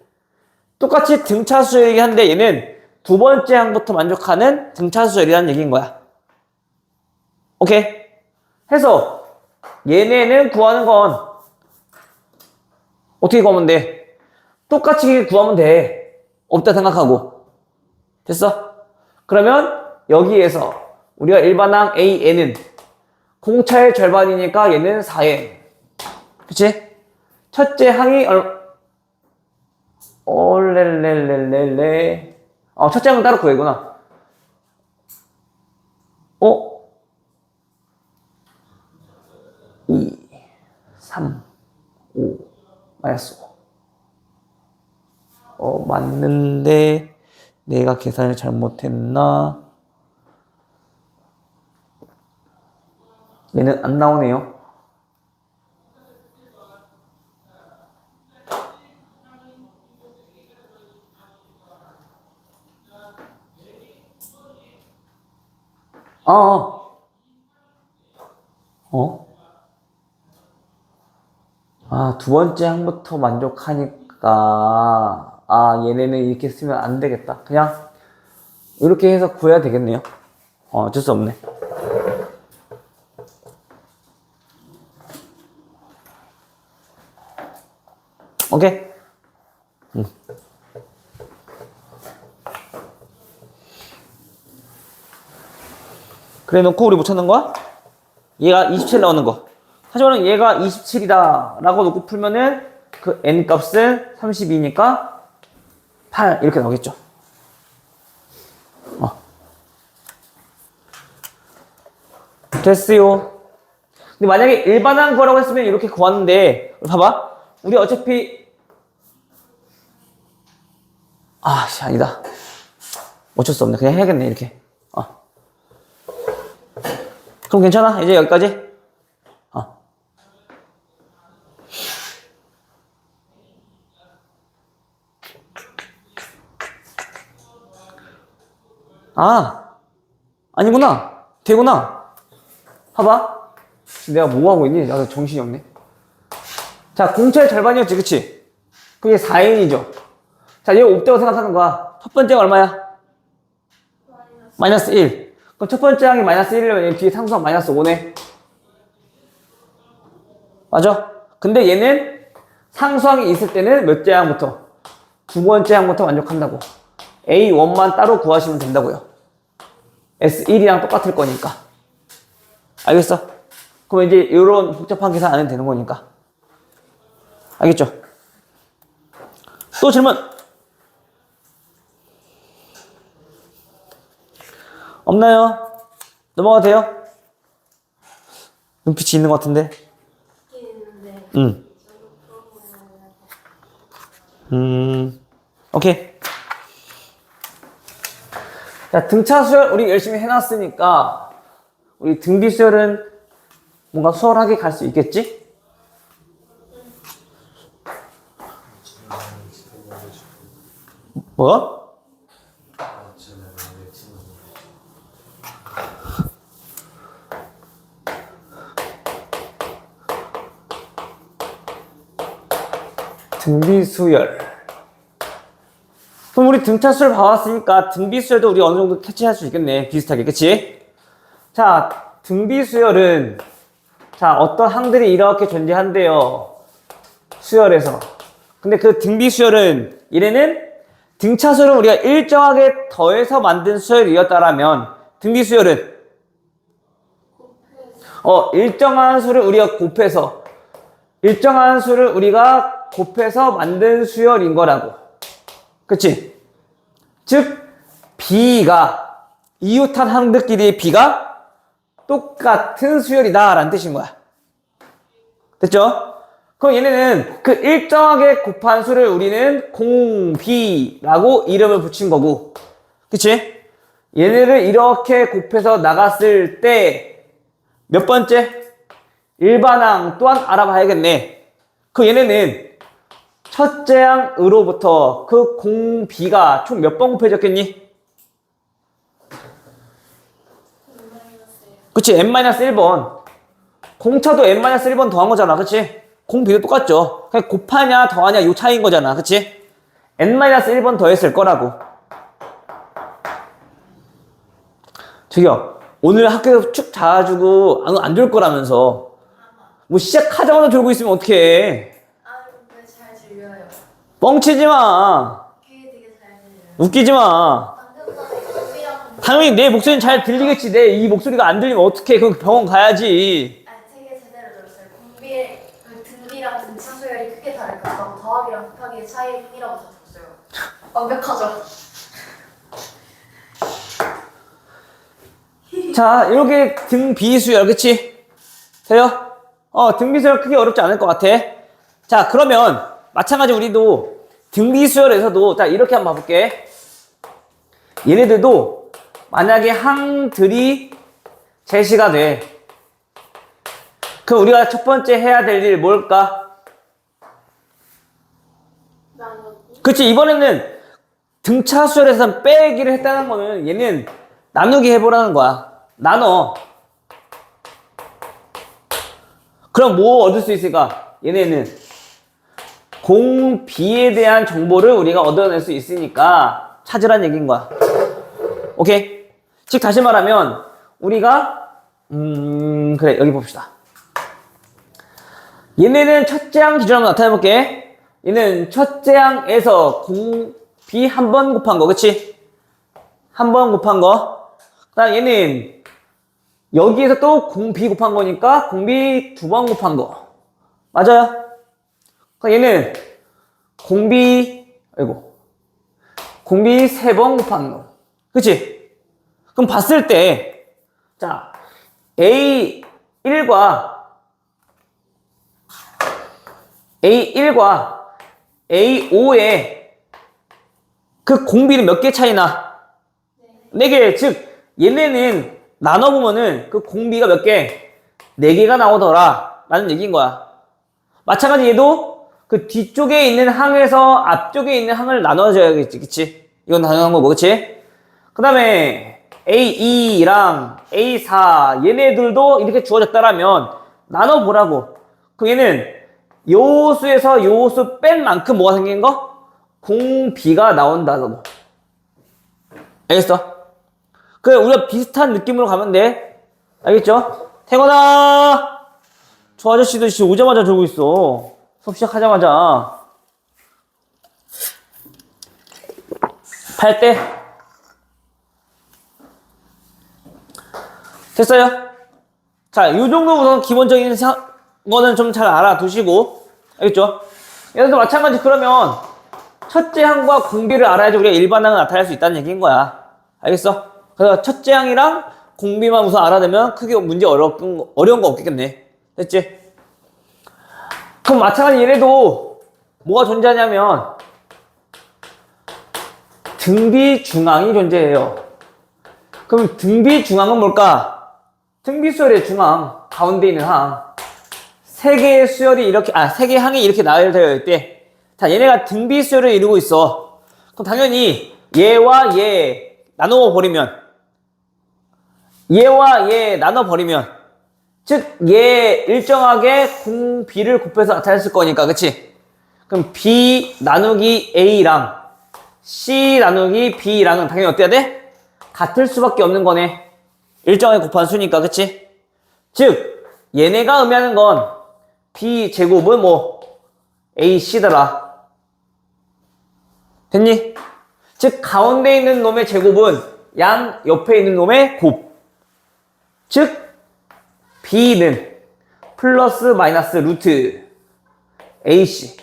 A: 똑같이 등차수열이긴 한데 얘는 두 번째 항부터 만족하는 등차수열이라는 얘기인 거야. 오케이? 해서 얘네는 구하는 건 어떻게 구하면 돼? 똑같이 구하면 돼. 없다 생각하고. 됐어? 그러면 여기에서 우리가 일반항 AN은 공차의 절반이니까 얘는 4n. 그치? 첫째 항이 렐렐렐렐레. 첫째 항은 따로 구해구나. 2, 3, 5, 마이너스 5. 맞는데 내가 계산을 잘못했나? 얘는 안 나오네요. 두 번째 항부터 만족하니까, 얘네는 이렇게 쓰면 안 되겠다. 그냥, 이렇게 해서 구해야 되겠네요. 어쩔 수 없네. 오케이? 그래 놓고 우리 뭐 찾는 거야? 얘가 27 나오는 거. 하지만 얘가 27이다 라고 놓고 풀면은 그 n 값은 32니까 8 이렇게 나오겠죠. 됐어요. 근데 만약에 일반항 구하라고 했으면 이렇게 구하는데 봐봐. 우리 어차피 아니다. 어쩔 수 없네. 그냥 해야겠네 이렇게. 그럼 괜찮아? 이제 여기까지? 아니구나. 되구나. 봐봐. 내가 뭐 하고 있니? 나도 정신이 없네. 자, 공차의 절반이었지, 그치? 그게 4n이죠. 자, 얘가 없다고 생각하는 거야. 첫 번째가 얼마야? 마이너스 1. 그럼 첫 번째 항이 마이너스 1이면 얘 뒤에 상수항 마이너스 5네. 맞아? 근데 얘는 상수항이 있을 때는 몇째 항부터? 두 번째 항부터 만족한다고. A1만 따로 구하시면 된다고요. S1이랑 똑같을 거니까. 알겠어? 그럼 이제 이런 복잡한 계산 안 해도 되는 거니까. 알겠죠? 또 질문 없나요? 넘어가도 돼요? 눈빛이 있는 것 같은데.
B: 있긴 있는데
A: 응.
B: 저도 물어보면
A: 오케이. 자, 등차 수열 우리 열심히 해놨으니까 우리 등비 수열은 뭔가 수월하게 갈 수 있겠지? 뭐? 등비 수열. 그럼 우리 등차 수열 봐왔으니까 등비 수열도 우리 어느 정도 캐치할 수 있겠네. 비슷하게, 그치? 자, 등비 수열은 자, 어떤 항들이 이렇게 존재한대요. 수열에서. 근데 그 등비 수열은 얘네는 등차 수열은 우리가 일정하게 더해서 만든 수열이었다라면 등비 수열은 일정한 수를 우리가 곱해서 일정한 수를 우리가 곱해서 만든 수열인 거라고. 그치? 즉 B가 이웃한 항들끼리의 B가 똑같은 수열이다 라는 뜻인 거야. 됐죠? 그럼 얘네는 그 일정하게 곱한 수를 우리는 공비라고 이름을 붙인 거고, 그치? 얘네를 이렇게 곱해서 나갔을 때 몇 번째? 일반항 또한 알아봐야겠네. 그 얘네는 첫째 항으로부터 그 공비가 총 몇 번 곱해졌겠니? 그치? n-1번. 공차도 n-1번 더한 거잖아. 그치? 공비도 똑같죠. 그냥 곱하냐 더하냐 요 차이인 거잖아. 그치? n-1번 더했을 거라고. 저기요, 오늘 학교에서 축 자가지고 안 졸 거라면서 뭐 시작하자마자 졸고 있으면 어떡해.
B: 잘 들려요.
A: 뻥치지 마.
B: 귀에 되게 잘 들려요.
A: 웃기지 마.
B: 방금 전에 공비랑
A: 당연히 내 목소리는 잘 들리겠지. 내 이 목소리가 안 들리면 어떡해. 그럼 병원 가야지.
B: 되게 제대로 들었어요. 공비의 그 등비랑 등차 수열이 크게 다를까 봐 더하기랑 곱하기의 차이뿐이라고 다 들었어요. 완벽하죠?
A: 자, 이렇게 등비수열, 그치? 돼요? 등비수열 크게 어렵지 않을 것 같아. 자, 그러면 마찬가지 우리도 등비수열에서도 자, 이렇게 한번 봐볼게. 얘네들도 만약에 항들이 제시가 돼. 그럼 우리가 첫 번째 해야 될 일 뭘까?
B: 나누고
A: 그치, 이번에는 등차 수열에서 빼기를 했다는 거는 얘는 나누기 해보라는 거야. 나눠. 그럼 뭐 얻을 수 있을까? 얘네는 공비에 대한 정보를 우리가 얻어낼 수 있으니까 찾으란 얘기인 거야. 오케이? 즉 다시 말하면 우리가 그래, 여기 봅시다. 얘네는 첫째 항 기준으로 한번 나타내볼게. 얘는 첫째 항에서 공비 한 번 곱한 거, 그치? 한 번 곱한 거. 그 다음 얘는 여기에서 또 공비 곱한 거니까 공비 두 번 곱한 거. 맞아요? 그럼 얘는 공비 세 번 곱한 거. 그치? 그럼 봤을 때, 자, A1과 A5의 그 공비는 몇 개 차이나? 4개. 즉, 얘네는 나눠보면은 그 공비가 몇 개? 4개가 나오더라. 라는 얘기인 거야. 마찬가지 얘도 그 뒤쪽에 있는 항에서 앞쪽에 있는 항을 나눠줘야겠지. 그치? 이건 당연한 거고, 그치? 그 다음에 A2랑 A4 얘네들도 이렇게 주어졌다라면 나눠보라고. 그 얘는 요 수에서 요 수 뺀 만큼 뭐가 생긴 거? 공비가 나온다고. 알겠어? 그래, 우리가 비슷한 느낌으로 가면 돼. 알겠죠? 태건아! 저 아저씨도 진짜 오자마자 졸고 있어. 수업 시작하자마자. 8대. 됐어요? 자, 이 정도 우선 기본적인 거는 좀 잘 알아두시고, 알겠죠? 예를 들어 마찬가지 그러면 첫째 항과 공비를 알아야지 우리가 일반항을 나타낼 수 있다는 얘기인 거야. 알겠어? 그래서 첫째 항이랑 공비만 우선 알아내면 크게 문제 어려운 거 없겠네. 됐지? 그럼 마찬가지 얘네도 뭐가 존재하냐면 등비중항이 존재해요. 그럼 등비중항은 뭘까? 등비수열의 중항, 가운데 있는 항. 세 개의 수열이 이렇게, 세 개의 항이 이렇게 나열되어 있대. 자, 얘네가 등비수열을 이루고 있어. 그럼 당연히 얘와 얘 나눠버리면, 즉, 얘 일정하게 공비를 곱해서 나타냈을 거니까, 그치? 그럼 B 나누기 A랑 C 나누기 B랑은 당연히 어때야 돼? 같을 수밖에 없는 거네. 일정하게 곱한 수니까, 그치? 즉, 얘네가 의미하는 건 B 제곱은 뭐 AC더라. 됐니? 즉 가운데 있는 놈의 제곱은 양 옆에 있는 놈의 곱. 즉 B는 플러스 마이너스 루트 AC.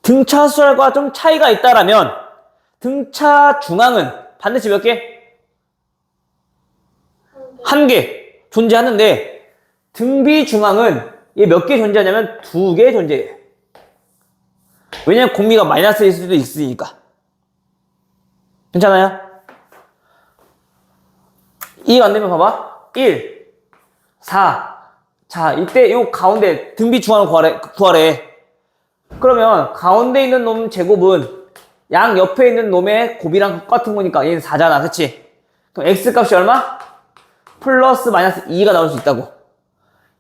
A: 등차 수열과 좀 차이가 있다라면 등차 중앙은 반드시 몇 개? 한 개 존재하는데 등비 중앙은 얘 몇 개 존재하냐면 2개 존재해. 왜냐면 공비가 마이너스일 수도 있으니까. 괜찮아요? 이해가 안 되면 봐봐. 1, 4. 자, 이때 요 가운데 등비 중앙을 구하래. 그러면 가운데 있는 놈 제곱은 양 옆에 있는 놈의 곱이랑 똑같은 거니까 얘는 4잖아. 그치? 그럼 x 값이 얼마? 플러스 마이너스 2가 나올 수 있다고.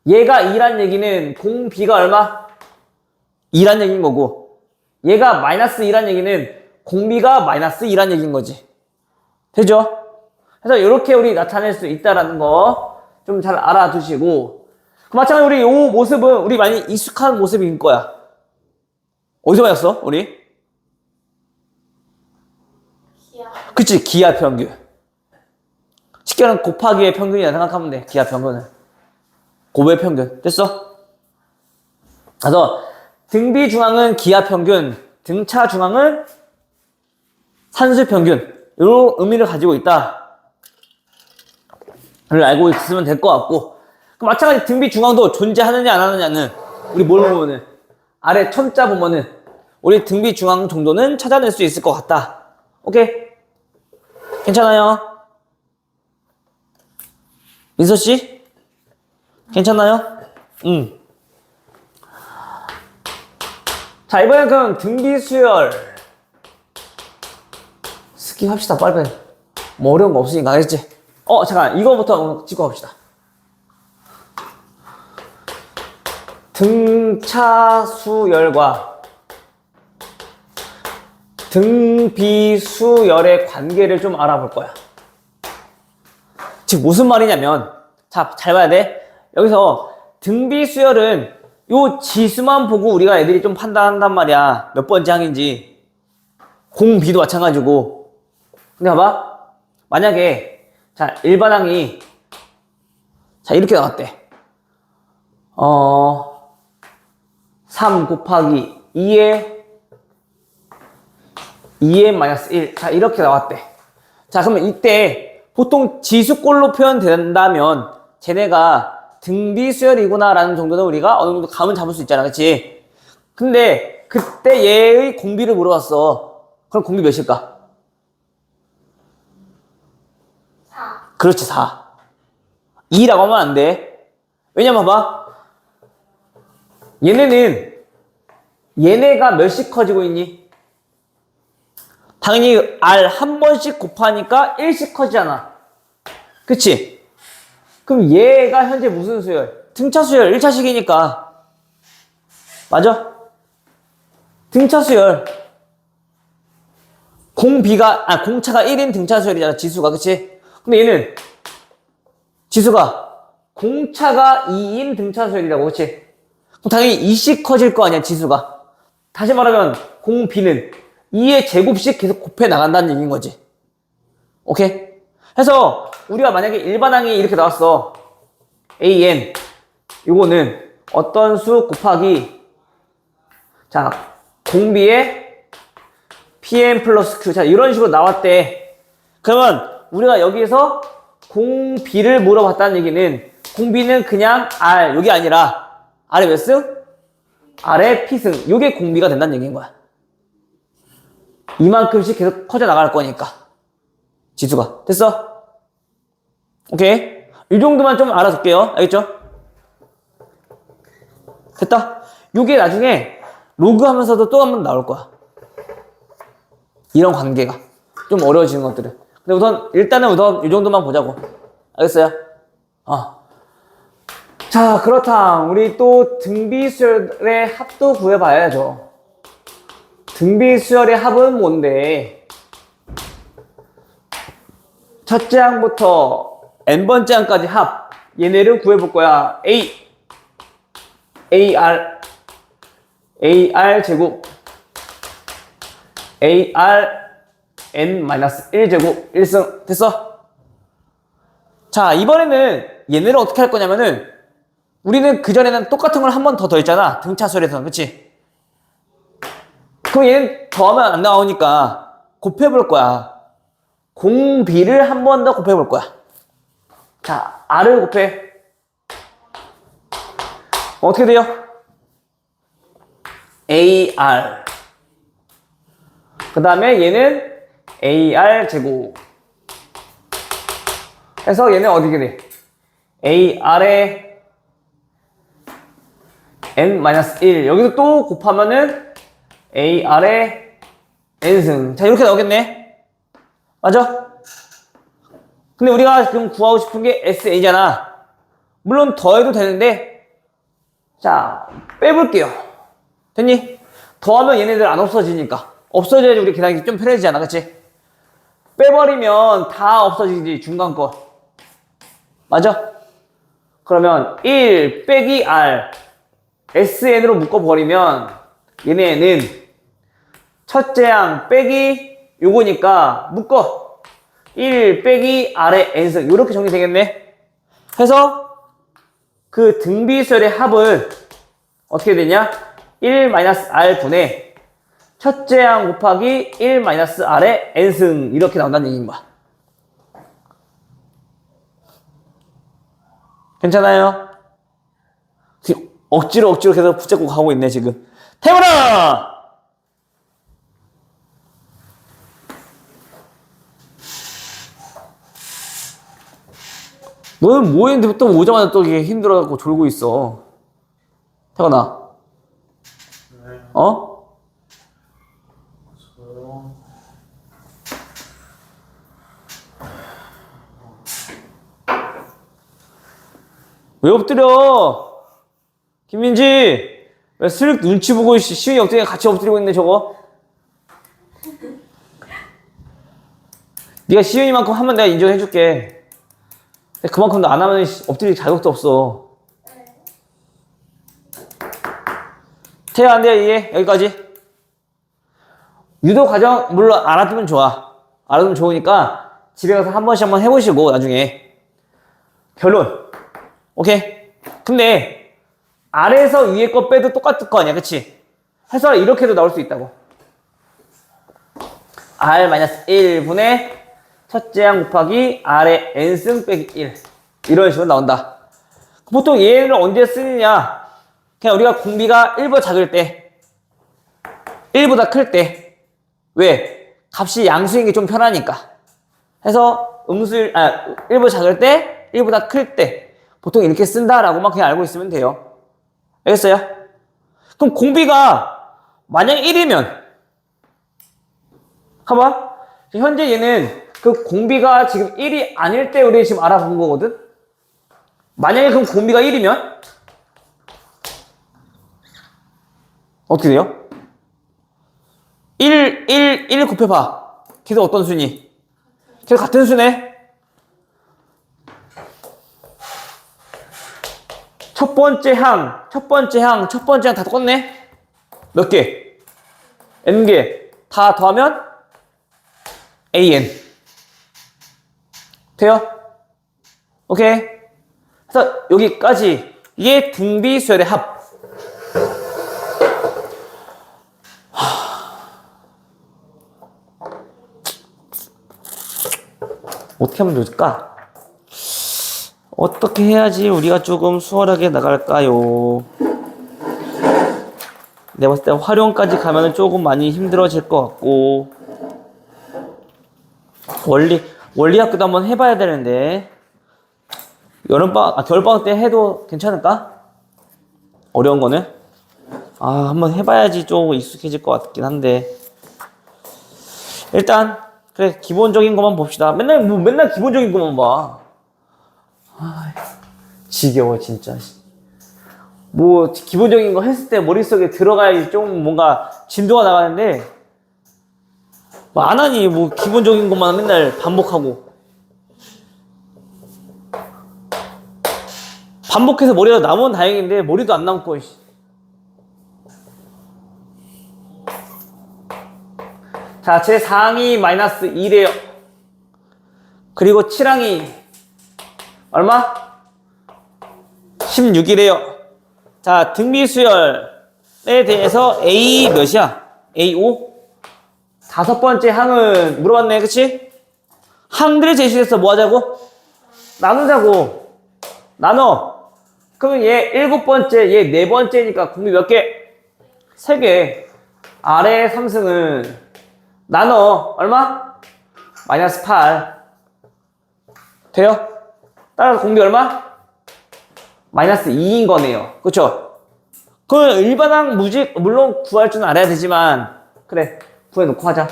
A: 얘가 2란 얘기는 공 B가 얼마? 2란 얘기인 거고, 얘가 마이너스 2란 얘기는 공 B가 마이너스 2란 얘기인 거지. 되죠? 그래서 이렇게 우리 나타낼 수 있다라는 거 좀 잘 알아두시고, 마찬가지로 우리 이 모습은 우리 많이 익숙한 모습인 거야. 어디서 봤어? 우리?
B: 기하.
A: 그치, 기하 평균. 쉽게 말하면 곱하기의 평균이라 생각하면 돼. 기하 평균은 곱의 평균. 됐어? 그래서 등비 중앙은 기하 평균, 등차 중앙은 산수 평균. 이런 의미를 가지고 있다. 를 알고 있으면 될 것 같고, 그럼 마찬가지 등비 중앙도 존재하느냐 안 하느냐는 우리 뭘 보면은 아래 첨자 보면은 우리 등비 중앙 정도는 찾아낼 수 있을 것 같다. 오케이? 괜찮아요? 민서 씨? 괜찮아요? 자, 이번엔 그럼 등비 수열 스킵합시다. 빨리빨리. 뭐 어려운 거 없으니까. 알겠지? 잠깐, 이거부터 찍고 갑시다. 등차 수열과 등비 수열의 관계를 좀 알아볼 거야. 즉 무슨 말이냐면, 자, 잘 봐야 돼. 여기서 등비 수열은 요 지수만 보고 우리가 애들이 좀 판단한단 말이야. 몇 번째 항인지. 공비도 마찬가지고. 근데 봐봐. 만약에 자, 일반항이 자, 이렇게 나왔대. 3 곱하기 2의 마이너스 1. 자, 이렇게 나왔대. 자, 그러면 이때 보통 지수꼴로 표현된다면 쟤네가 등비수열이구나 라는 정도는 우리가 어느 정도 감은 잡을 수 있잖아. 그치? 근데 그때 얘의 공비를 물어봤어. 그럼 공비 몇일까?
B: 4.
A: 그렇지, 4. 2라고 하면 안 돼. 왜냐면 봐봐. 얘네가 몇씩 커지고 있니? 당연히 R 한 번씩 곱하니까 1씩 커지잖아. 그치? 그럼 얘가 현재 무슨 수열? 등차 수열 1차식이니까. 맞아? 등차 수열. 공차가 1인 등차 수열이잖아, 지수가. 그치? 근데 얘는 지수가 공차가 2인 등차 수열이라고. 그치? 그럼 당연히 2씩 커질 거 아니야, 지수가. 다시 말하면 공 B는 2의 제곱씩 계속 곱해 나간다는 얘기인 거지. 오케이? 그래서 우리가 만약에 일반항이 이렇게 나왔어. an 요거는 어떤 수 곱하기 자 공비의 pn 플러스 q 자 이런 식으로 나왔대. 그러면 우리가 여기에서 공비를 물어봤다는 얘기는 공비는 그냥 r 여기 아니라 r의 몇 승? r의 p승 요게 공비가 된다는 얘기인 거야. 이만큼씩 계속 커져 나갈 거니까 지수가 됐어? 오케이 이 정도만 좀 알아둘게요. 알겠죠? 됐다. 요게 나중에 로그 하면서도 또 한 번 나올 거야. 이런 관계가 좀 어려워지는 것들은. 근데 우선 일단은 이 정도만 보자고. 알겠어요? 자 그렇다면 우리 또 등비수열의 합도 구해봐야죠. 등비수열의 합은 뭔데? 첫째 항부터 n번째 항까지 합 얘네를 구해볼 거야. AR 제곱 AR n-1 제곱 1승 됐어? 자 이번에는 얘네를 어떻게 할 거냐면은 우리는 그전에는 똑같은 걸 한 번 더 더했잖아. 등차수열에서는 그치? 그럼 얘는 더하면 안 나오니까 곱해볼 거야. 공비를 한 번 더 곱해볼 거야. 자 R을 곱해. 어떻게 돼요? AR 그 다음에 얘는 AR 제곱 해서 얘는 어디게 돼? AR의 n-1 여기서 또 곱하면은 AR의 n승 자 이렇게 나오겠네. 맞아? 근데 우리가 지금 구하고 싶은 게 SA잖아. 물론 더해도 되는데 자 빼볼게요. 됐니? 더하면 얘네들 안 없어지니까 없어져야지 우리 계산이 좀 편해지잖아. 그치? 빼버리면 다 없어지지 중간 거 맞아? 그러면 1 빼기 R SN으로 묶어버리면 얘네는 첫째 항 빼기 요거니까 묶어 1 빼기 R의 N승 요렇게 정리되겠네. 해서 그 등비수열의 합을 어떻게 되냐? 1-R 분의 첫째 항 곱하기 1-R의 N승 이렇게 나온다는 얘기인 거야. 괜찮아요? 지금 억지로 계속 붙잡고 가고 있네 지금. 태훈아! 너는 뭐 했는데 또 오자마자 또 이게 힘들어갖고 졸고 있어. 태훈아. 어? 왜 엎드려? 김민지 왜 슬 눈치 보고 시윤이 엎드리고 같이 엎드리고 있네 저거. 네가 시윤이만큼 하면 내가 인정해줄게. 근데 그만큼 안 하면 엎드릴 자격도 없어. 태야 안 돼 이해 여기까지. 유도 과정 물론 알아두면 좋아. 알아두면 좋으니까 집에 가서 한 번씩 한번 해보시고 나중에 결론. 오케이. 근데 아래에서 위에 거 빼도 똑같을 거 아니야 그치? 해서 이렇게도 나올 수 있다고. R-1분의 첫째 항 곱하기 R의 n승 빼기 1 이런 식으로 나온다. 보통 얘를 언제 쓰느냐? 그냥 우리가 공비가 1보다 작을 때 1보다 클 때 왜? 값이 양수인 게 좀 편하니까 해서 1보다 작을 때 1보다 클 때 보통 이렇게 쓴다라고만 그냥 알고 있으면 돼요. 알겠어요? 그럼 공비가 만약 1이면 봐봐. 현재 얘는 그 공비가 지금 1이 아닐 때 우리 지금 알아본 거거든? 만약에 그럼 공비가 1이면 어떻게 돼요? 1 곱해봐. 계속 어떤 수니? 계속 같은 수네? 첫 번째 항 다 똑같네? 몇 개? n개. 다 더하면 an. 돼요? 오케이. 그래서 여기까지 이게 등비수열의 합. 어떻게 하면 좋을까? 어떻게 해야지 우리가 조금 수월하게 나갈까요? 내가 봤을 때 활용까지 가면은 조금 많이 힘들어질 것 같고, 원리학교도 한번 해봐야 되는데, 겨울방학 때 해도 괜찮을까? 어려운 거는? 한번 해봐야지 좀 익숙해질 것 같긴 한데, 일단, 그래, 기본적인 것만 봅시다. 맨날 기본적인 것만 봐. 지겨워, 진짜. 뭐 기본적인 거 했을 때 머릿속에 들어가야지 좀 뭔가 진도가 나가는데 뭐 안 하니 뭐 기본적인 것만 맨날 반복하고 반복해서 머리가 남으면 다행인데 머리도 안 남고 자, 제 4항이 마이너스 2래요. 그리고 7항이 얼마? 16이래요. 자, 등비수열에 대해서 A 몇이야? A5? 다섯 번째 항은 물어봤네, 그치? 항들이 제시돼서 뭐 하자고? 나누자고. 나눠. 그러면 얘 일곱 번째, 얘 네 번째니까 공비 몇 개? 세 개. 아래 3승은 나눠. 얼마? 마이너스 8. 돼요? 따라서 공비 얼마? 마이너스 2인 거네요. 그쵸? 그럼 일반항 무직, 물론 구할 줄 알아야 되지만, 그래, 구해놓고 하자.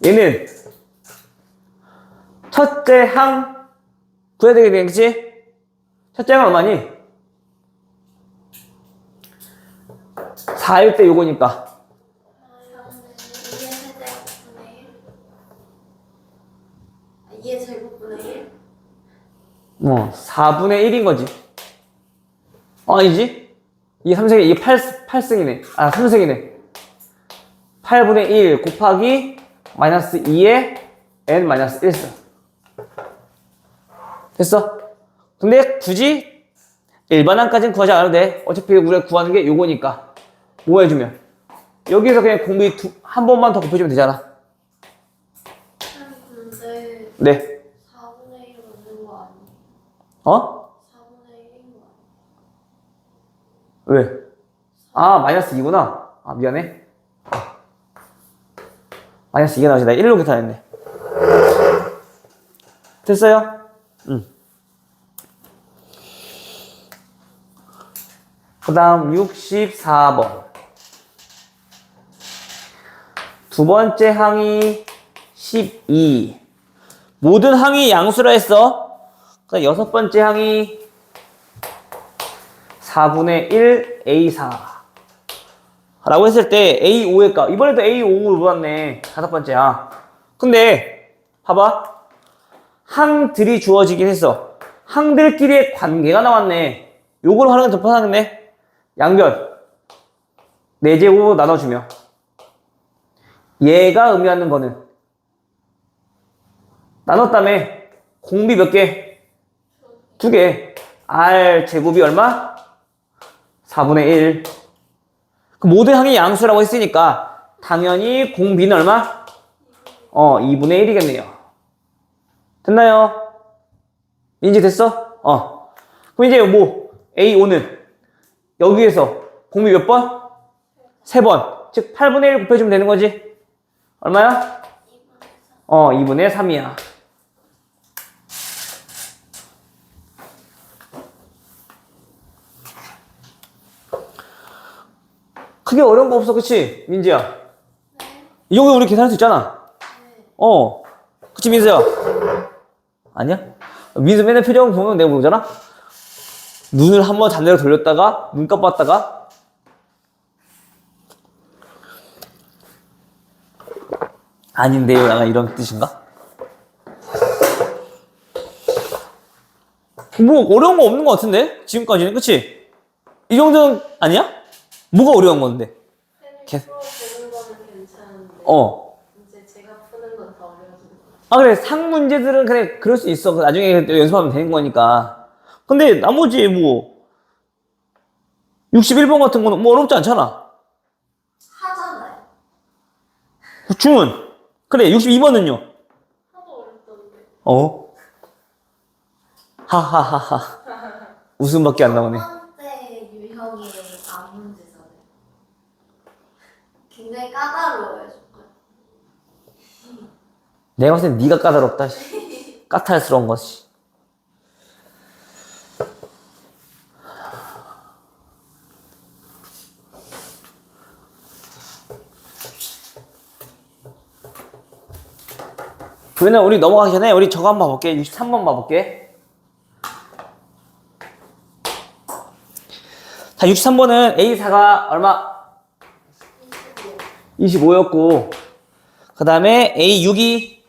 A: 얘는, 첫째 항, 구해야 되겠지? 첫째 항은 얼마니? 4일 때 요거니까.
B: 2의 제곱분의 1?
A: 4분의 1인 거지. 아니지? 이게 3승이, 이게 8승이네. 3승이네. 8분의 1 곱하기 마이너스 2의 n 마이너스 1승. 됐어? 근데 굳이 일반항까지는 구하지 않아도 돼. 어차피 우리가 구하는 게 요거니까. 뭐 해주면? 여기서 그냥 공비 한 번만 더 곱해주면 되잖아.
B: 근데
A: 네.
B: 4분의 1 맞는 거 아니에요? 4분의 1인 거 아니에요?
A: 왜? 마이너스 2구나. 미안해. 마이너스 2가 나오지. 나 1로 계산했네. 됐어요? 응. 그 다음 64번. 두 번째 항이 12. 모든 항이 양수라 했어. 그 여섯 번째 항이 4분의 1 A4 라고 했을 때 A5의 값, 이번에도 A5를 물었네. 다섯 번째야. 근데 봐봐, 항들이 주어지긴 했어. 항들끼리의 관계가 나왔네. 요걸 활용해서 접근하겠네. 양변 4제곱으로 나눠주며 얘가 의미하는 거는 나눴다며 공비 몇 개? 2개. R 제곱이 얼마? 4분의 1. 그 모든 항이 양수라고 했으니까 당연히 공비는 얼마? 2분의 1이겠네요. 됐나요? 이제 됐어? 그럼 이제 뭐 A5는 여기에서 공비 몇 번? 3번. 즉 8분의 1 곱해주면 되는 거지. 얼마야? 2분의 3이야. 크게 어려운 거 없어, 그치? 민지야.
B: 네.
A: 이 정도 우리 계산할 수 있잖아.
B: 네.
A: 그치, 민수야? 아니야? 민수 맨날 표정 보면 내가 모르잖아? 눈을 한번 잔대로 돌렸다가, 눈 깜빡다가, 아닌데요, 약간 이런 뜻인가? 뭐, 어려운 거 없는 거 같은데? 지금까지는, 그치? 이 정도는 아니야? 뭐가 어려운 건데?
B: 풀어보는 거는 괜찮은데 이제 제가 푸는 건 더 어려워지는 거 같아요.
A: 그래. 상 문제들은 그래, 그럴 수 있어. 나중에 또 연습하면 되는 거니까. 근데 나머지 뭐 61번 같은 거는 뭐 어렵지 않잖아.
B: 하잖아요.
A: 주문. 그래, 62번은요?
B: 하도 어렵던데.
A: 하하하하. 웃음밖에 안 나오네.
B: 첫 번째 유형의 암문제설은 굉장히 까다로워요, 조금.
A: 내가 봤을 땐 네가 까다롭다. 씨. 까탈스러운 것이. 그러면 우리 넘어가기 전에 우리 저거 한번 봐볼게. 63번 봐볼게. 자, 63번은 A4가 얼마? 25였고, 그 다음에 A6이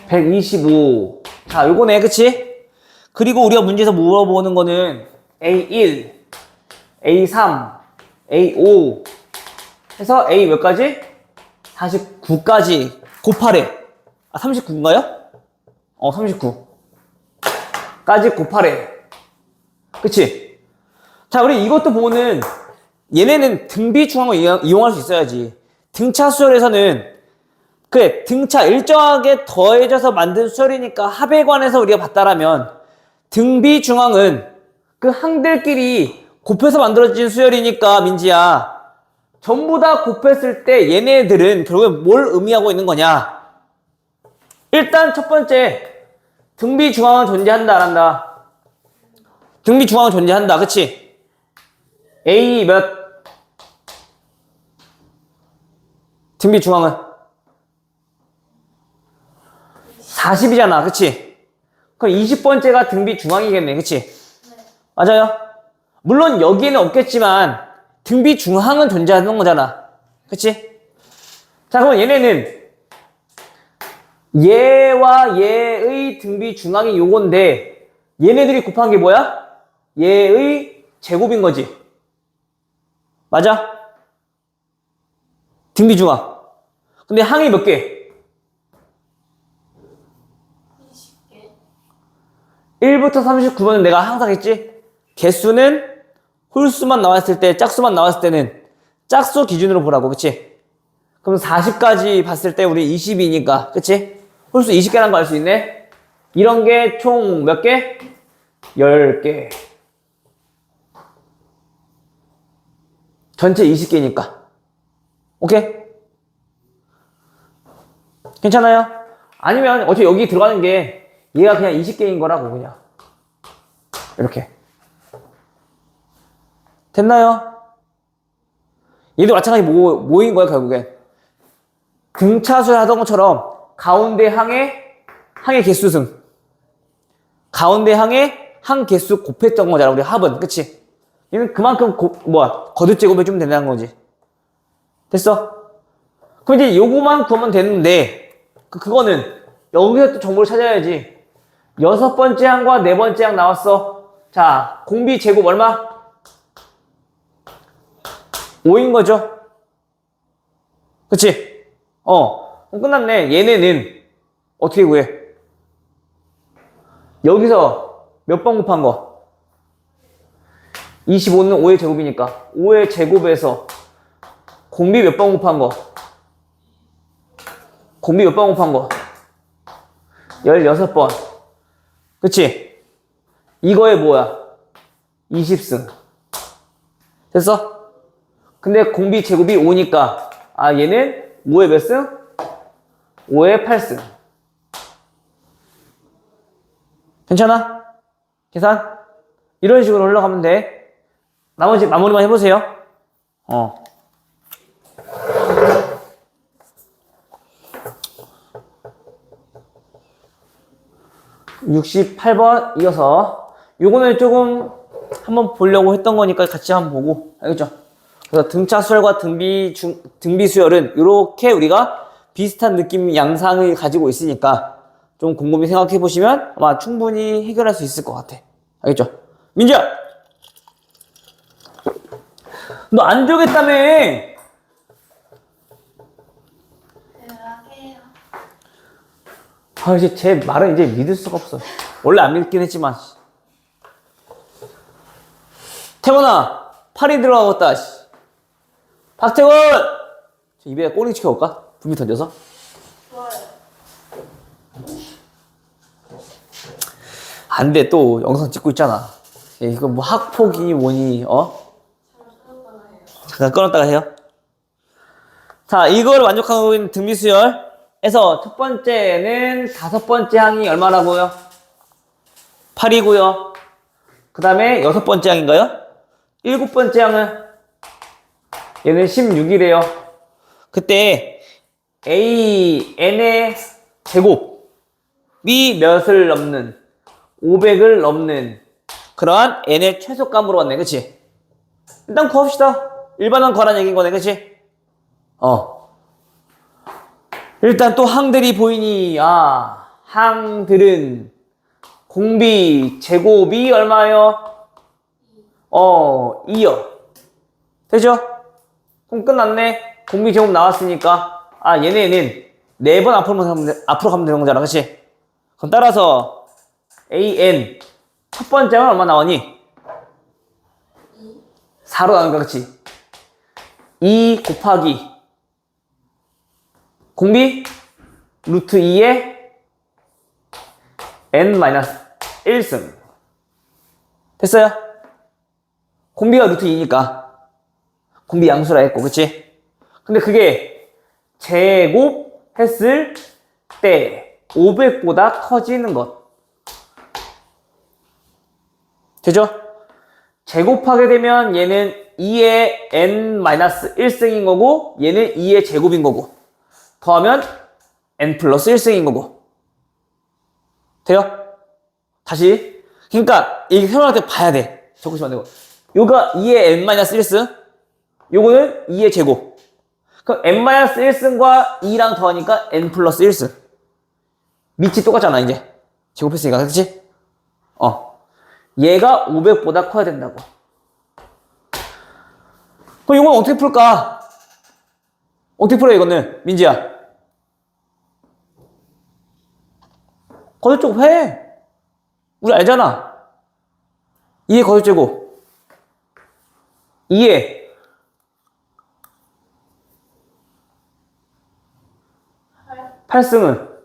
A: 125. 자, 요거네, 그치? 그리고 우리가 문제에서 물어보는 거는 A1, A3, A5 해서 A 몇 가지? 49까지 곱하래. 아, 39인가요? 39까지 곱하래. 그치? 자, 우리 이것도 보면은 얘네는 등비 중앙을 이용할 수 있어야지. 등차 수열에서는 그래, 등차 일정하게 더해져서 만든 수열이니까 합에 관해서 우리가 봤다라면 등비 중앙은 그 항들끼리 곱해서 만들어진 수열이니까 민지야, 전부 다 곱했을 때 얘네들은 결국에 뭘 의미하고 있는 거냐? 일단 첫 번째, 등비 중앙은 존재한다, 안 한다? 등비 중앙은 존재한다, 그치? A 몇? 등비 중앙은 40이잖아, 그치? 그럼 20번째가 등비 중앙이겠네, 그치?
B: 네.
A: 맞아요? 물론 여기에는 없겠지만 등비 중앙은 존재하는 거잖아, 그치? 자, 그럼 얘네는 얘와 얘의 등비 중앙이 요건데 얘네들이 곱한 게 뭐야? 얘의 제곱인 거지. 맞아? 등비 중앙. 근데 항이 몇 개?
B: 20개.
A: 1부터 39번은 내가 항상 했지? 개수는 홀수만 나왔을 때, 짝수만 나왔을 때는 짝수 기준으로 보라고, 그치? 그럼 40까지 봤을 때 우리 20이니까, 그치? 홀수 20개라는 거 알 수 있네? 이런 게 총 몇 개? 10개. 전체 20개니까. 오케이? 괜찮아요? 아니면 어차피 여기 들어가는 게 얘가 그냥 20개인 거라고, 그냥. 이렇게. 됐나요? 얘도 마찬가지 뭐인 거야, 결국엔. 등차수 하던 것처럼 가운데 항의 개수승. 가운데 항 개수 곱했던 거잖아, 우리 합은. 그치? 얘는 그만큼 거듭제곱해 주면 된다는 거지. 됐어? 그럼 이제 요거만 구하면 되는데, 그거는 여기서 또 정보를 찾아야지. 6번째 항과 4번째 항 나왔어. 자, 공비 제곱 얼마? 5인 거죠? 그치? 그럼 끝났네. 얘네는 어떻게 구해? 여기서 몇 번 곱한 거? 25는 5의 제곱이니까 5의 제곱에서 공비 몇 번 곱한 거? 공비 몇 번 곱한 거? 16번. 그치? 이거에 뭐야? 20승. 됐어? 근데 공비 제곱이 5니까 얘는 5의 몇 승? 5의 8승. 괜찮아? 계산? 이런 식으로 올라가면 돼. 나머지 마무리만 해보세요. 68번 이어서 요거는 조금 한번 보려고 했던 거니까 같이 한번 보고, 알겠죠? 그래서 등차 수열과 등비 수열은 이렇게 우리가 비슷한 느낌 양상을 가지고 있으니까 좀 곰곰이 생각해 보시면 아마 충분히 해결할 수 있을 것 같아. 알겠죠? 민지야! 너 안 조겠다며!
B: 연락해요.
A: 이제 제 말은 이제 믿을 수가 없어. 원래 안 믿긴 했지만. 태원아, 팔이 들어가겠다. 박태원! 입에 꼬리 치켜볼까? 분비 던져서.
B: 좋아요.
A: 안 돼, 또 영상 찍고 있잖아. 이거 뭐 학폭이니 뭐니, 잠깐 끊었다가 해요. 자, 이걸 만족하고 있는 등비수열에서 첫 번째는 다섯 번째 항이 얼마라고요? 8이고요. 그 다음에 여섯 번째 항인가요? 일곱 번째 항은 얘는 16이래요. 그때 AN의 제곱이 몇을 넘는 500을 넘는 그러한 n의 최소값으로 왔네, 그치? 일단 구합시다. 일반항 구하란 얘기인 거네, 그치? 일단 또 항들이 보이니, 항들은 공비 제곱이 얼마요? 2요. 되죠? 그럼 끝났네. 공비 제곱 나왔으니까, 얘는 4번 앞으로 가면 되는 거잖아, 그치? 그럼 따라서 AN 첫 번째는 얼마 나오니? 4로 나오는 거, 그치? 2 곱하기 공비 루트 2의 n-1승 됐어요? 공비가 루트 2니까 공비 양수라 했고, 그치? 근데 그게 제곱했을 때 500보다 커지는 것 되죠? 제곱하게 되면 얘는 2의 n-1승인 거고 얘는 2의 제곱인 거고 더하면 n 플러스 1승인 거고 돼요? 다시 그러니까 이게 설명할 때 봐야 돼. 적으시면 안 되고 요가 2의 n-1승 요거는 2의 제곱 그럼 n-1승과 2랑 더하니까 n 플러스 1승 밑이 똑같잖아 이제 제곱했으니까 그치? 얘가 500보다 커야 된다고. 그럼 이건 어떻게 풀까? 어떻게 풀어 이거는? 민지야. 거듭제곱 해. 우리 알잖아. 2의 거듭제곱. 2의 8승은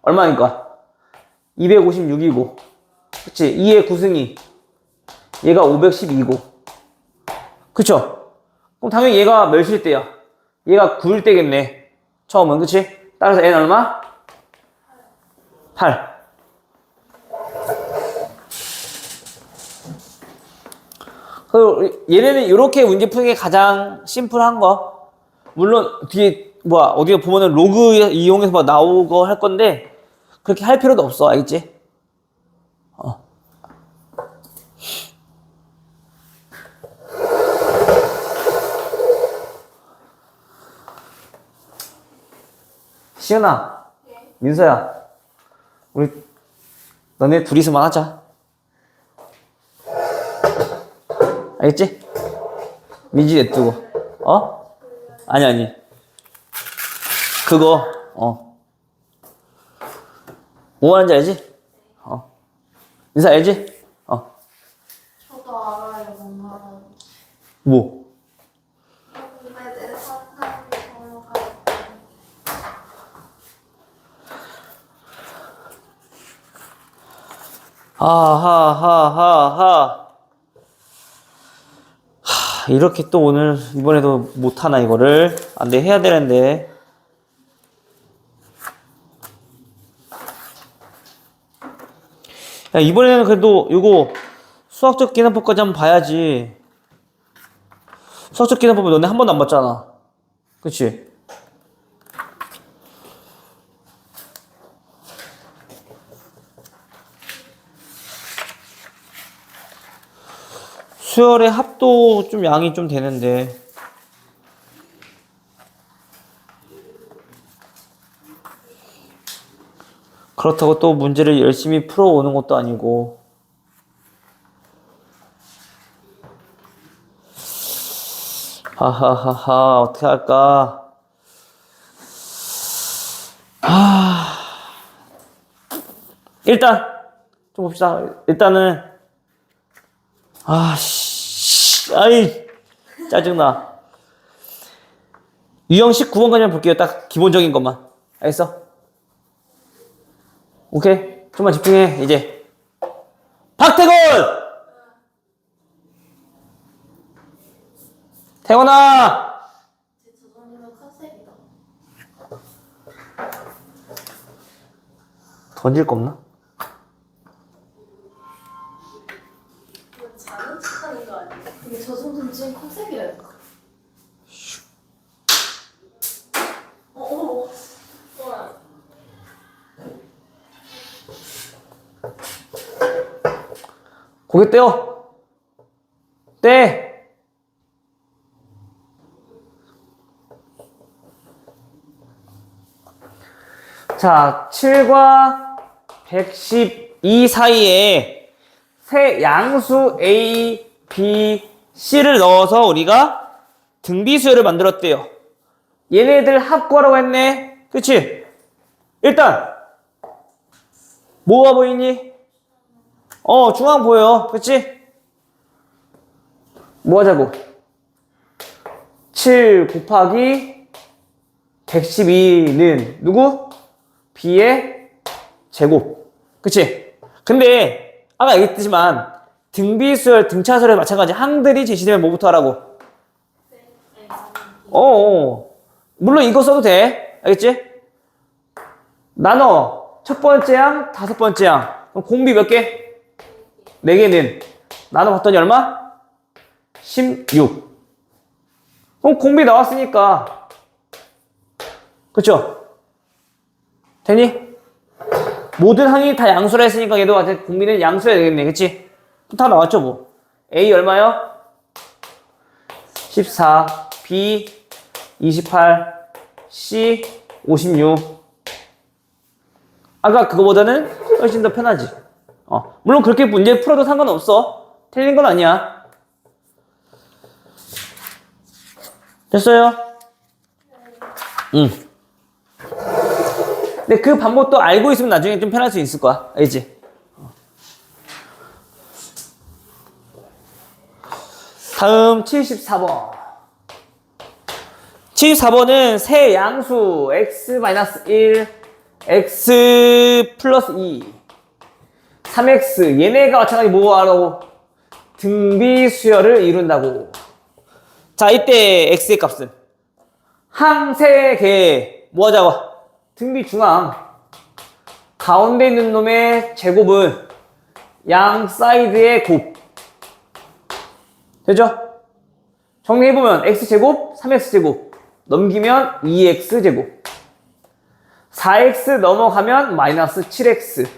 A: 얼마니까? 256이고 그치? 2의 9승이 얘가 512고 그쵸? 그럼 당연히 얘가 몇일 때야? 얘가 9일 때겠네 처음은 그치? 따라서 n 얼마? 8 얘네는 이렇게 문제 푸는 게 가장 심플한 거 물론 뒤에 어디에 보면은 로그 이용해서 막 나오고 할 건데 그렇게 할 필요도 없어 알겠지? 시은아,
B: 네.
A: 민서야, 우리 너네 둘이서만 하자. 알겠지? 민지 냅두고. 아니. 그거, 뭐 하는지 알지? 민서 알지?
B: 저도 알아요, 뭔가.
A: 뭐?
B: 근데 내 상상이 정말
A: 이렇게 또 오늘, 이번에도 못하나, 이거를. 안 돼, 해야 되는데. 야, 이번에는 그래도 이거 수학적 계산법까지 한번 봐야지. 수학적 계산법을 너네 한 번도 안 봤잖아. 그치? 수열의 합도 좀 양이 좀 되는데. 그렇다고 또 문제를 열심히 풀어오는 것도 아니고. 하하하하, 어떻게 할까? 일단, 좀 봅시다. 일단은 아씨, 아이 짜증나. 유형 19번까지만 볼게요. 딱 기본적인 것만. 알겠어? 오케이? 좀만 집중해. 이제 박태곤! 태곤아!
B: 저 정도면 컨셉이다.
A: 던질 거 없나?
B: 이거 자는 척하는 거 아니야? 근데 저 정도면 지금 컨셉이라니까. 어.
A: 고개 떼어. 떼. 자, 7과 112 사이에 세 양수 A, B, C를 넣어서 우리가 등비수열을 만들었대요. 얘네들 합구하라고 했네. 그치? 일단 뭐가 보이니? 중앙 보여. 그치? 뭐 하자고? 7 곱하기 112는 누구? B의 제곱. 그치? 근데 아까 얘기했지만 등비수열, 등차수열 마찬가지 항들이 제시되면 뭐부터 하라고? 물론 이거 써도 돼. 알겠지? 나눠. 첫 번째 항, 다섯 번째 항. 그럼 공비 몇 개? 4개는 나눠봤더니 얼마? 16. 그럼 공비 나왔으니까. 그쵸? 되니? 모든 항이 다 양수라 했으니까 얘도 공비는 양수해야 되겠네. 그치? 다 나왔죠 뭐. A 얼마요? 14, B 28, C 56. 아까 그거보다는 훨씬 더 편하지. 물론 그렇게 문제 풀어도 상관없어. 틀린 건 아니야. 됐어요? 응. 근데 그 방법도 알고 있으면 나중에 좀 편할 수 있을 거야. 알지? 다음 74번. 74번은 세 양수 x-1, x 플러스 2, 3x 얘네가 마찬가지 뭐 하라고? 등비수열을 이룬다고. 자, 이때 x의 값은 항 세 개 뭐 하자고? 등비 중앙 가운데 있는 놈의 제곱은 양 사이드의 곱. 되죠? 정리해보면 x제곱, 3x제곱 넘기면 2x제곱 4x 넘어가면 마이너스 7x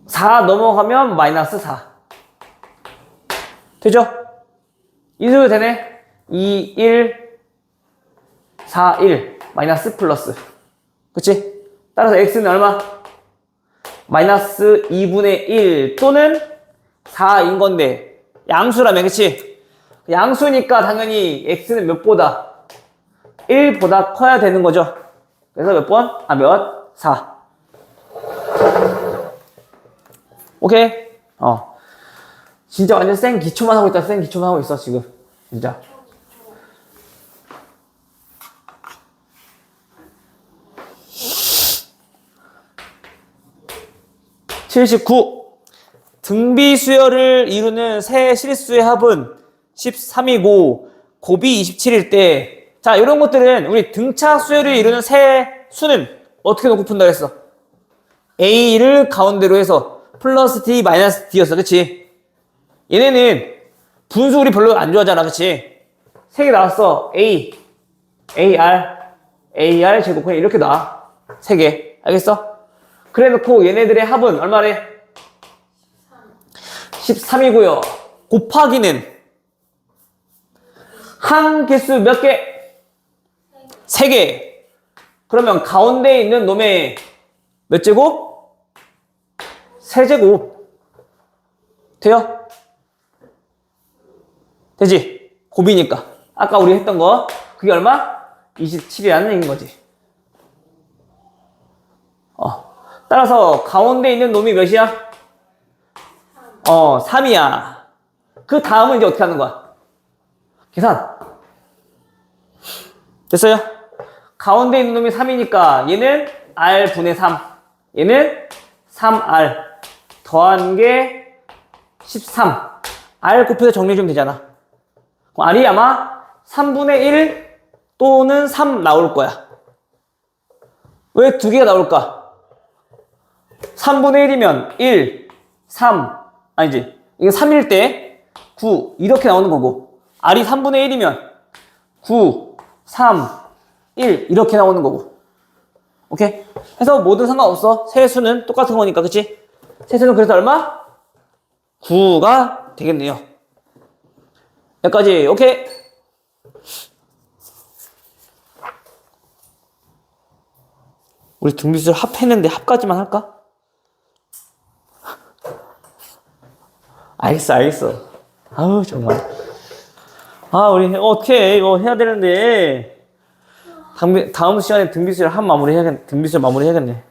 A: 4 넘어가면 마이너스 4 되죠? 이대로 되네. 2, 1, 4, 1 마이너스 플러스. 그치? 따라서 x는 얼마? 마이너스 2분의 1 또는 4인 건데 양수라면 그치? 양수니까 당연히 x는 몇보다? 1보다 커야 되는 거죠. 그래서 몇 번? 몇? 4. 오케이? 진짜 완전 생 기초만 하고 있다. 생 기초만 하고 있어 지금. 진짜. (79) 등비수열을 이루는 세 실수의 합은 13이고 곱이 27일 때, 자, 이런 것들은 우리 등차 수열을 이루는 세 수는 어떻게 놓고 푼다 했어? A를 가운데로 해서 플러스 D 마이너스 D였어. 그치? 얘네는 분수 우리 별로 안 좋아하잖아. 그치? 세 개 나왔어. A, AR, AR 제곱. 그냥 이렇게 나와. 세 개. 알겠어? 그래 놓고 얘네들의 합은 얼마래? 13이고요. 곱하기는 항 개수 몇 개? 3개. 그러면 가운데 있는 놈의 몇 제곱? 3제곱. 돼요? 되지? 곱이니까. 아까 우리 했던 거 그게 얼마? 27이라는 얘기인 거지. 따라서 가운데 있는 놈이 몇이야? 3이야. 그 다음은 이제 어떻게 하는 거야? 계산. 됐어요? 가운데 있는 놈이 3이니까 얘는 R분의 3. 얘는 3R. 더한 게 13. R 곱해서 정리해주면 되잖아. 그럼 R이 아마 3분의 1 또는 3 나올 거야. 왜 두 개가 나올까? 3분의 1이면 1, 3, 아니지. 이게 3일 때 9 이렇게 나오는 거고 R이 3분의 1이면 9, 3, 1 이렇게 나오는 거고. 오케이? 해서 뭐든 상관없어. 세수는 똑같은 거니까, 그치? 세수는 그래서 얼마? 9가 되겠네요. 여기까지. 오케이? 우리 등비술 합했는데 합까지만 할까? 알겠어. 아우, 정말. 우리 어떻게 이거 해야 되는데. 다음 시간에 등비술 마무리 해야겠네.